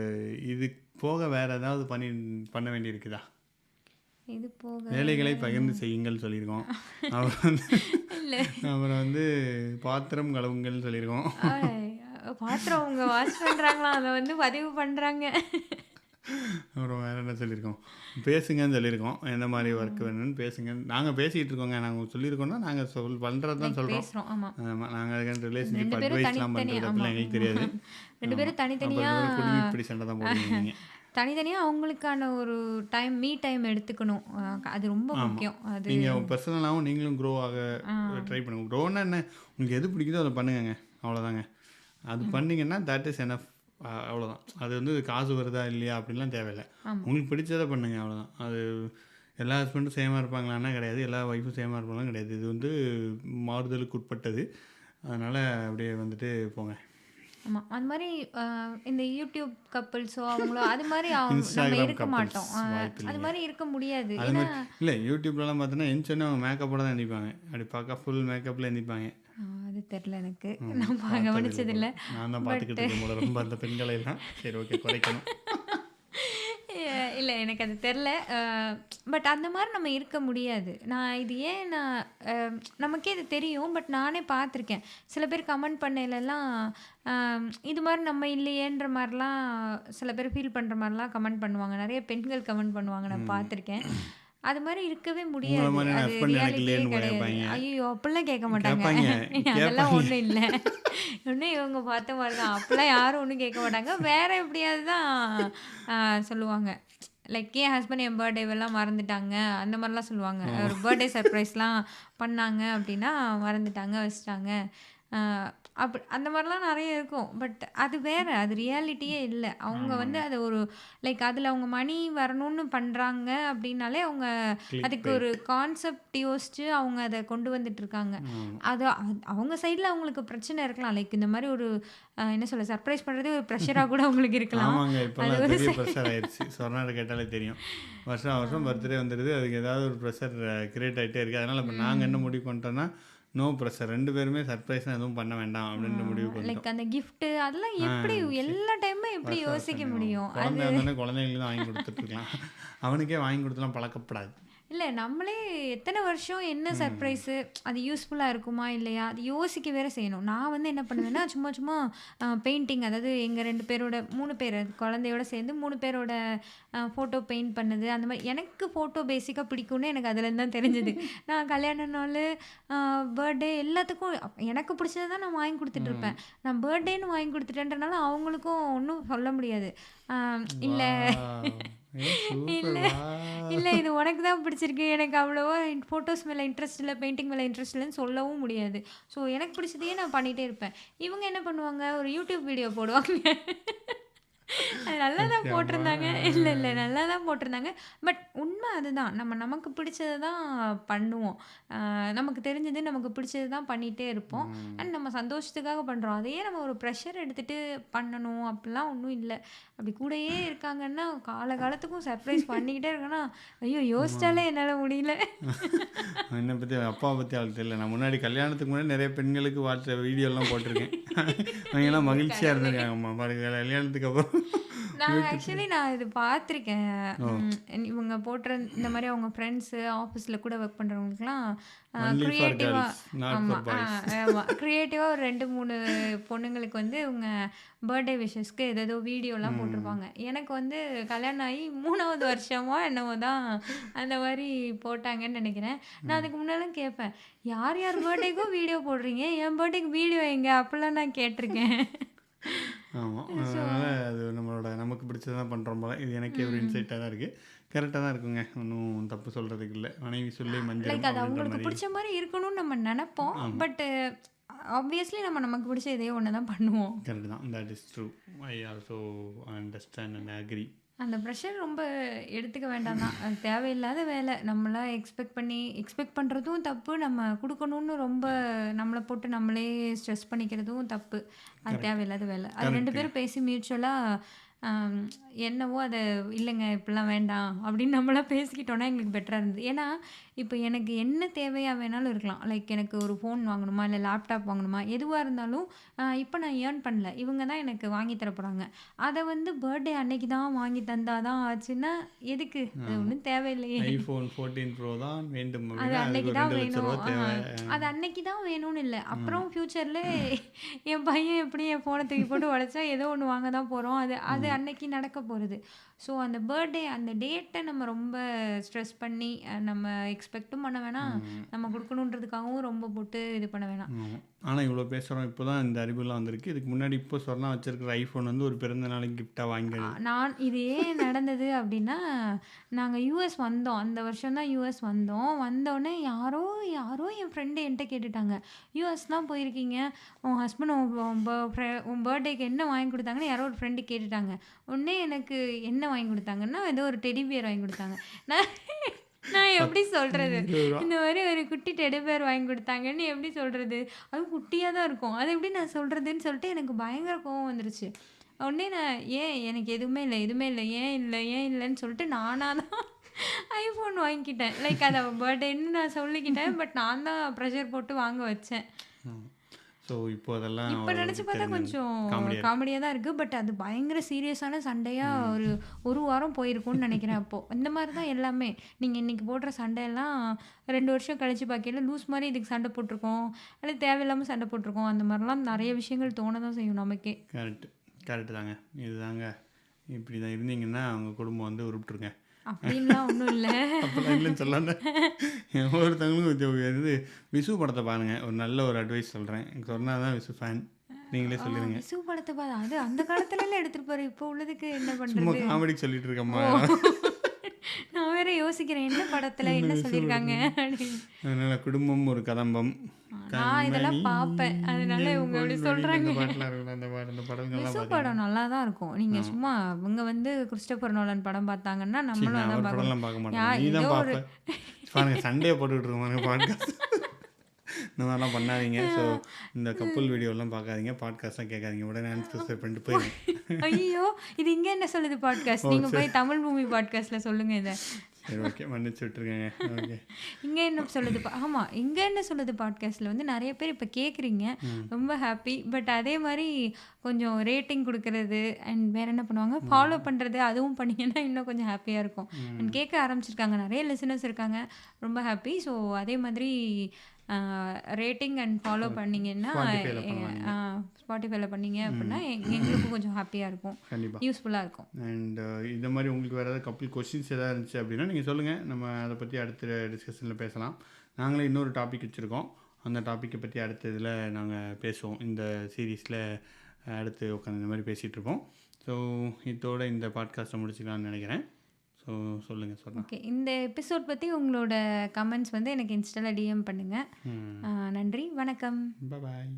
இது போக வேறு ஏதாவது பண்ண வேண்டியிருக்குதா? இது போக வேலைகளை பகிர்ந்து செய்யுங்கள் சொல்லியிருக்கோம். அப்புறம் வந்து பாத்திரம் கழுவுங்கள்னு சொல்லியிருக்கோம். பாத்திரம் அவங்க வாஷ் பண்ணுறாங்களா அதை வந்து பதிவு பண்ணுறாங்க. அப்புறம் வேறு என்ன சொல்லியிருக்கோம், பேசுங்கன்னு சொல்லியிருக்கோம். எந்த மாதிரி ஒர்க் வேணும்னு பேசுங்க. நாங்கள் பேசிகிட்டு இருக்கோங்க. நாங்கள் சொல்லியிருக்கோம்னா நாங்கள் பண்ணுறது தான் சொல்கிறோம். பேசுறோம். ஆமா. ஆமாம், நாங்கள் அதுக்கான 2 ரிலேஷன்ஷிப் பேரும் அட்வைஸ்லாம் தனித்தனியா. பண்ணுறது ஆமா. அப்படிலாம் எங்களுக்கு தெரியாது. 2 பேரும் ஆமாம், தனித்தனியா அப்புறம் குடுமி இப்படி சண்டை தான் போடுவீங்க நீங்கள். தனித்தனியா அவங்களுக்கான ஒரு மீ டைம் எடுத்துக்கணும். அது ரொம்ப ஆமாம், முக்கியம். அது நீங்கள் பர்சனலாகவும் நீங்களும் க்ரோ ஆக ஆ. ட்ரை பண்ணுங்க. க்ரோன்னா என்ன, உங்களுக்கு எது பிடிக்குதோ அதை பண்ணுங்கங்க, அவ்வளோதாங்க. அது பண்ணிங்கன்னா தட் இஸ் எனஃப். அவ்வளோதான். அது வந்து காசு வருதா இல்லையா அப்படின்லாம் தேவையில்லை. ஆமா. உங்களுக்கு பிடிச்சதை பண்ணுங்க, அவ்வளோதான். அது எல்லா ஹஸ்பண்டும் சேமாக இருப்பாங்களான்னா கிடையாது, எல்லா ஒய்ஃபும் சேமாக இருப்பாங்களான்னு கிடையாது. இது வந்து மாறுதலுக்கு உட்பட்டது. அதனால் அப்படியே வந்துட்டு போங்க. ஆமா. அந்த மாரி இந்த யூடியூப் கப்பிள்ஸோ அவங்களோ அது மாரி நம்ம இன்ஸ்டாகிராம் இருக்க கப்பிள்ஸ் மாட்டோம். வாய்ப்பு அது இல்லைங்க. மாரி இருக்க முடியாது. அது ஏன்னா மாதிரி இல்லை, யூடியூப்லலாம் பார்த்தோன்னா எந்திரிச்சோன்னே அவங்க மேக்கப்போட தான் எந்திரிப்பாங்க. அப்படி பார்க்க ஃபுல் மேக்கப்பில் எந்திரிப்பாங்க. அது தெரியல எனக்கு. ம், நான் பார்த்ததில்ல கவனிச்சதில்ல. போல. நான் தான் பட் பார்த்துக்கிட்டு இருக்கேன் போல ரொம்ப அந்த பெண்களை எல்லாம். சரி, ஓகே, குறைக்கணும். இல்ல எனக்கு அது தெரியல. பட் அந்த மாரி நம்ம இருக்க முடியாது. நமக்கே இது தெரியும். பட் நானே பார்த்துருக்கேன். சில பேர் கமெண்ட் பண்ணையிலலாம் இது மாரி நம்ம இல்லையேன்ற மாரிலாம் சில பேர் ஃபீல் பண்ற மாரிலாம் கமெண்ட் பண்ணுவாங்க. நெறைய பெண்கள் கமெண்ட் பண்ணுவாங்க. நான் பார்த்துருக்கேன். அது மாரி இருக்கவே உங்களை முடியாது. மாதிரி அது ஹஸ்பண்ட் எனக்கு ரியாலிட்டியே இல்லைன்னு கிடையாது. கேட்பாங்க. ஐயய்யோ! அப்படிலாம் கேட்க மாட்டாங்க. கேட்பாங்க அதெல்லாம் கேட்பாங்க ஒண்ணும் இல்ல. ஒண்ணும் இவங்க பார்த்த மாரி தான். அப்படிலாம் யாரும் ஒண்ணும் கேட்க மாட்டாங்க. வேற எப்படியாவது தான் சொல்லுவாங்க. லைக் என் ஹஸ்பண்ட் என் பர்த்டேவெல்லாம் மறந்துட்டாங்க. அந்த மாரிலாம் சொல்லுவாங்க. ஒரு பர்த்டே சர்ப்ரைஸ்லாம் பண்ணாங்க அப்படின்னா, மறந்துட்டாங்க, வச்சுட்டாங்க. அந்த மாரிலாம் நெறைய இருக்கும். பட் அது வேற. அது ரியாலிட்டியே இல்ல. அவங்க வந்து ஆமாங்க. அத ஒரு லைக் அதில அவங்க மணி வரணும்னு பண்றாங்க அப்படின்னாலே, அவங்க கிளிக் அதுக்கு ஒரு பைட். கான்செப்ட் யோசிச்சு அவங்க அத கொண்டு வந்துட்டுருக்காங்க. ஆமாம், அவங்க சைட்ல அவங்களுக்கு பிரச்சனை இருக்கலாம். லைக் இந்த மாரி ஒரு என்ன சொல்ல சர்ப்ரைஸ் பண்றதே ஒரு ப்ரெஷரா கூட அவங்களுக்கு இருக்கலாம். ஆமாங்க. அது இப்போல்லாம் ஒரு பெரிய ப்ரெஷர் ஆயிடுச்சு. சொன்னாரு கேட்டாலே தெரியும். வருஷம் வருஷம் பர்த்டே வந்துடுது. அதுக்கு ஏதாவது ஒரு ப்ரெஷர் கிரியேட் ஆகிட்டே இருக்குது. அதனால் இப்போ நாங்கள் என்ன முடிவு பண்ணிட்டோன்னா, நோ ப்ரெஷர், 2 பேருமே சர்ப்ரைஸ்லாம் எதுவும் பண்ண வேண்டாம் அப்படின்ற முடிவுக்கு லைக் வந்துட்டோம். அந்த கிஃப்ட் அதெல்லாம் எப்படி எல்லா டைமும் எப்படி வருஷம் யோசிக்க வருஷம் முடியும்? அது குழந்தையா இருந்தானே குழந்தைங்களுக்கு தான் வாங்கி கொடுத்துட்ருக்கலாம். அவனுக்கே வாங்கி கொடுத்துலாம் பழக்கப்படாது. இல்ல நம்மளே எத்தனை வருஷம் என்ன சர்ப்ரைஸு அது யூஸ்ஃபுல்லா இருக்குமா இல்லையா? அது யோசிக்க வேற செய்யணும். நான் வந்து என்ன பண்ணுவேன்னா, சும்மா சும்மா பெயிண்டிங் அதாவது எங்க 2 பேரோட 3 பேர் குழந்தையோட சேர்ந்து 3 பேரோட ஃபோட்டோ பெயிண்ட் பண்ணது அந்த மாரி எனக்கு ஃபோட்டோ பேசிக்கா பிடிக்கும்னு எனக்கு அதுலேருந்து தான் தெரிஞ்சது. நான் கல்யாண நாள், பர்த்டே எல்லாத்துக்கும் எனக்கு பிடிச்சத தான் நான் வாங்கி குடுத்துட்டுருப்பேன். நான் பர்த்டேன்னு வாங்கி குடுத்துட்டேன்றனால அவங்களுக்கும் ஒண்ணும் சொல்ல முடியாது. அ இல்ல வாவ்! சூப்பர்! இல்ல இல்ல வாவ்! இது உனக்கு தான் பிடிச்சிருக்கு. எனக்கு அவ்வளவா ஃபோட்டோஸ் மேல இன்ட்ரெஸ்ட் இல்ல, பெயிண்டிங் மேல இன்ட்ரெஸ்ட் இல்லன்னு சொல்லவும் முடியாது. ஸோ எனக்கு பிடிச்சதையே நான் பண்ணிட்டே இருப்பேன். இவங்க என்ன பண்ணுவாங்க, ஒரு யூடியூப் வீடியோ போடுவாங்க. அது நல்லா தான் சத்தியமா. போட்டிருந்தாங்க. இல்ல நல்லா தான் போட்டிருந்தாங்க. பட் உண்மை அதுதான். நமக்கு பிடிச்சத தான் பண்ணுவோம். நமக்கு தெரிஞ்சது, நமக்கு பிடிச்சது தான் பண்ணிட்டே இருப்போம். ம். அண்ட் நம்ம சந்தோஷத்துக்காக பண்றோம். அதையே நம்ம ஒரு ப்ரெஷர் எடுத்துட்டு பண்ணணும் அப்படிலாம் ஒண்ணும் இல்ல. அப்படி கூடயே இருக்காங்கன்னா, காலகாலத்துக்கும் சர்ப்ரைஸ் பண்ணிக்கிட்டே இருக்கேன்னா, ஐயோ! யோசிச்சாலே என்னால முடியல. என்னை பற்றி அப்பாவை பற்றி அவளுக்கு தெரியல. நான் முன்னாடி கல்யாணத்துக்கு முன்னாடி நிறைய பெண்களுக்கு வீடியோலாம் போட்டிருக்கேன். அவங்கெல்லாம் மகிழ்ச்சியாக கடவுளே! இருந்திருக்காங்க. அம்மா பாருங்க, கல்யாணத்துக்கு அப்புறம் நான் இது பார்த்துருக்கேன். ஓ, இவங்க போடுற இந்த மாரி அவங்க ஃப்ரெண்ட்ஸு, ஆஃபீஸ்ல கூட ஒர்க் பண்றவங்களுக்குலாம் ஒன்லி ஃபார் கிரியேட்டிவா கேர்ள்ஸ், நாட் ஆமா. For boys. ஆமா. கிரியேட்டிவா ஒரு 2, 3 பொண்ணுங்களுக்கு வந்து இவங்க பர்த்டே விஷஸ்க்கு ஏதேதோ வீடியோலாம் போட்டிருப்பாங்க. எனக்கு வந்து கல்யாணம் ஆகி 3வது வருஷமோ என்னமோ தான் அந்த மாரி போட்டாங்கன்னு நெனைக்கிறேன். நான் அதுக்கு முன்னாலாம் கேட்பேன். யார் யார் பர்த்டேக்கும் வீடியோ போடுறீங்க? என் பர்த்டேக்கு வீடியோ எங்க? அப்படிலாம் நான் கேட்டுருக்கேன். ஆமாம், ஸோ அதனால் அது நமக்கு பிடிச்சது தான் பண்ணுறோம் போல. இது எனக்கே ஒரு இன்சைட்டாக தான் இருக்குது. கரெக்டாக தான் இருக்குங்க. ஒன்றும் தப்பு சொல்கிறதுக்கு இல்லை. மனைவி சொல்லி மஞ்சள் லைக் அது அப்படின்ற அவங்களுக்கு மாதிரி. பிடிச்ச மாரி இருக்கணும்னு நம்ம நெனைப்போம். ஆமாம், பட் ஆப்வியஸ்லி நமக்கு பிடிச்ச இதே ஒண்ணு தான் பண்ணுவோம். கரெக்டு தான். That is true. I also understand and agree. அந்த ப்ரெஷர் ரொம்ப எடுத்துக்க வேண்டாம் தான். அது தேவையில்லாத வேலை. நம்மளா எக்ஸ்பெக்ட் பண்ணுறதும் தப்பு. நம்ம குடுக்கணும்னு ரொம்ப நம்மள போட்டு நம்மளே ஸ்ட்ரெஸ் பண்ணிக்கிறதும் தப்பு. அது கரெக்ட், தேவையில்லாத வேலை. அது 2 கரெக்டுங்க. பேரும் பேசி மியூச்சுவலா என்னவோ அத இல்லைங்க இப்படிலாம் வேண்டாம் அப்படின்னு நம்மளா பேசிக்கிட்டோம்னா எங்களுக்கு பெட்டரா இருந்தது. ஏன்னா, இப்போ எனக்கு என்ன தேவையா வேணாலும் இருக்கலாம். லைக் எனக்கு ஒரு ஃபோன் வாங்கணுமா, இல்ல லேப்டாப் வாங்கணுமா, எதுவா இருந்தாலும் இப்போ நான் ஏர்ன் பண்ணல. இவங்க தான் எனக்கு வாங்கி தர போறாங்க. அத வந்து பர்த்டே அன்னைக்கு தான் வாங்கி தந்தா தான் ஆச்சுன்னா, எதுக்கு? அது ஆமாம், ஒண்ணும் தேவையில்லையே. ஐஃபோன் 14 ப்ரோ தான் வேண்டும் அது அப்படின்னா அதுக்கு அன்னைக்கு ஒரு தான் 2 லட்ச வேணும். ரூபா தேவை. அது அன்னைக்கு தான் வேணும்னு இல்ல. ம், அப்புறம் ஃப்யூச்சர்ல என் பையன் எப்படி என் ஃபோன தூக்கி போட்டு உடைச்சா ஏதோ ஒண்ணு வாங்க தான் போறோம். அது அது அன்னைக்கு நடக்க போகிறது. ஸோ அந்த பர்த்டே அந்த டேட்டை நம்ம ரொம்ப ஸ்ட்ரெஸ் பண்ணி நம்ம எக்ஸ்பெக்ட்டும் பண்ண வேணாம், நம்ம கொடுக்கணுன்றதுக்காகவும் ரொம்ப போட்டு இது பண்ண வேணாம். ஆனால் இவ்வளோ பேசுகிறோம், இப்போ தான் இந்த அறிவுலாம் வந்திருக்கு. இதுக்கு முன்னாடி இப்போ சொன்னா வச்சிருக்கிற ஐஃபோன் வந்து ஒரு பிறந்த நாளைக்கு கிஃப்டாக வாங்கி நான் இது ஏன் நடந்தது அப்படின்னா, நாங்கள் யூஎஸ் வந்தோம், அந்த வருஷம் தான் யூஎஸ் வந்தோம். வந்தோடனே யாரோ யாரோ என் ஃப்ரெண்டு என்கிட்ட கேட்டுட்டாங்க, யூஎஸ்லாம் போயிருக்கீங்க, உன் ஹஸ்பண்ட் உன் பர்த்டேக்கு என்ன வாங்கி கொடுத்தாங்கன்னு யாரோ ஒரு ஃப்ரெண்டு கேட்டுட்டாங்க. உடனே எனக்கு என்ன வாங்கி கொடுத்தாங்கன்னா ஏதோ ஒரு டெடி பியர் வாங்கி கொடுத்தாங்க. நான் நான் எப்படி சொல்கிறது, இந்த மாதிரி ஒரு குட்டி டெடி பியர் வாங்கி கொடுத்தாங்கன்னு எப்படி சொல்கிறது, அதுவும் குட்டியாக தான் இருக்கும், அது எப்படி நான் சொல்கிறதுன்னு சொல்லிட்டு எனக்கு பயங்கர கோவம் வந்துருச்சு. உடனே நான் எனக்கு எதுவுமே இல்லை எதுவுமே இல்லை ஏன் இல்லைன்னு சொல்லிட்டு நானாக தான் ஐஃபோன் வாங்கிக்கிட்டேன். லைக் அதை பர்த்டேன்னு நான் சொல்லிக்கிட்டேன், பட் நான் தான் ப்ரெஷர் போட்டு வாங்க வச்சேன். ஸோ இப்போ அதெல்லாம் இப்போ நினச்சி பார்த்தா கொஞ்சம் காமெடியாக தான் இருக்குது, பட் அது பயங்கர சீரியஸான சண்டையாக ஒரு வாரம் போயிருக்கும்னு நினைக்கிறேன். அப்போது இந்த மாதிரி தான் எல்லாமே. நீங்கள் இன்றைக்கி போடுற சண்டையெல்லாம் 2 வருஷம் கழிச்சு பார்க்கல லூஸ் மாதிரி இதுக்கு சண்டை போட்டிருக்கோம், அல்லது தேவையில்லாமல் சண்டை போட்டிருக்கோம், அந்த மாதிரிலாம் நிறைய விஷயங்கள் தோண தான் செய்யும் நமக்கே. கரெக்டு தாங்க. இதுதாங்க, இப்படி தான் இருந்தீங்கன்னா அவங்க குடும்பம் வந்து உருப்பிட்டுருங்க. அப்படின்லாம் ஒன்றும் இல்லை, அப்போலாம் இல்லைன்னு சொல்லாங்க. ஒவ்வொருத்தவங்களுக்கும் இது விசு படத்தை பாருங்கள், ஒரு நல்ல ஒரு அட்வைஸ் சொல்கிறேன். சொன்னால் தான் விசு ஃபேன், நீங்களே சொல்லிடுங்க. விசு படத்தை பார்த்தா அது அந்த காலத்துலலாம் எடுத்துகிட்டு போகிற, இப்போ உள்ளதுக்கு என்ன சும்மா பண்ணுறது, காமெடிக்கு சொல்லிட்டு இருக்கம்மா. நான் வேற யோசிக்கிறேன் என்ன படத்தில் என்ன சொல்லியிருக்காங்க அப்படின்னு. அதனால குடும்பம் ஒரு கதம்பம், நான் இதெல்லாம் பார்ப்பேன், அதனால இவங்க இப்படி சொல்கிறாங்க. அந்த படங்கள்லாம் விசு படம் நல்லா தான் இருக்கும். நீங்கள் சும்மா இவங்க வந்து கிறிஸ்டோபர் நோலன் படம் பார்த்தாங்கன்னா நம்மளும் அதான் பார்க்கணும். படம்லாம் பார்க்க மாட்டேன், நீ தான் பார்ப்பேன். பாருங்க சண்டையை போட்டுக்கிட்டு இருக்கோம் பாட்காஸ்ட். இந்த மாதிரிலாம் பண்ணாதீங்க. ஸோ இந்த கப்புள் வீடியோலாம் பார்க்காதீங்க, பாட்காஸ்ட்லாம் கேட்காதீங்க, உடனே சப்ஸ்கிரைப் பண்ணிட்டு போயிடுங்க. ஐயோ இது இங்கே என்ன சொல்லுது பாட்காஸ்ட், நீங்கள் போய் தமிழ் பூமி பாட்காஸ்ட்டில் சொல்லுங்கள் இதை. சரி ஓகே, மன்னிச்சு விட்டுருக்கேங்க. ஓகே, இங்கே என்ன சொல்லுது ஆமாம் இங்கே என்ன சொல்லுது பாட்காஸ்ட்டில் வந்து நிறைய பேர் இப்போ கேட்குறீங்க, ரொம்ப ஹாப்பி. பட் அதே மாதிரி கொஞ்சம் ரேட்டிங் கொடுக்கறது அண்ட் வேறு என்ன பண்ணுவாங்க, ஃபாலோ பண்ணுறது, அதுவும் பண்ணிங்கன்னா இன்னும் கொஞ்சம் ஹாப்பியாக இருக்கும். அண்ட் கேட்க ஆரம்பிச்சிருக்காங்க, நிறைய லிசனர்ஸ் இருக்காங்க, ரொம்ப ஹாப்பி. ஸோ அதே மாதிரி ரேட்டிங் அண்ட் ஃபாலோ பண்ணிங்கன்னா ஸ்பாட்டிஃபைல பண்ணீங்க அப்படின்னா எங்களுக்கும் கொஞ்சம் ஹாப்பியாக இருக்கும், கண்டிப்பாக யூஸ்ஃபுல்லாக இருக்கும். அண்ட் இந்த மாதிரி உங்களுக்கு வேறு ஏதாவது கப்புள் கொஸ்டின்ஸ் எதாவது இருந்துச்சு அப்படின்னா நீங்கள் சொல்லுங்கள், நம்ம அதை பற்றி அடுத்த டிஸ்கஷனில் பேசலாம். நாங்களே இன்னொரு டாபிக் வச்சுருக்கோம், அந்த டாப்பிக்கை பற்றி அடுத்த இதில் நாங்கள் பேசுவோம். இந்த சீரீஸில் அடுத்து உட்காந்து இந்த மாதிரி பேசிகிட்ருப்போம். ஸோ இதோட இந்த பாட்காஸ்ட்டை முடிச்சுக்கலாம்னு நினைக்கிறேன். ஸோ சொல்லுங்கள். ஓகே, இந்த எபிசோட் பற்றி உங்களோட கமெண்ட்ஸ் வந்து எனக்கு இன்ஸ்டாவில் டிஎம் பண்ணுங்கள். நன்றி, வணக்கம், பாய்.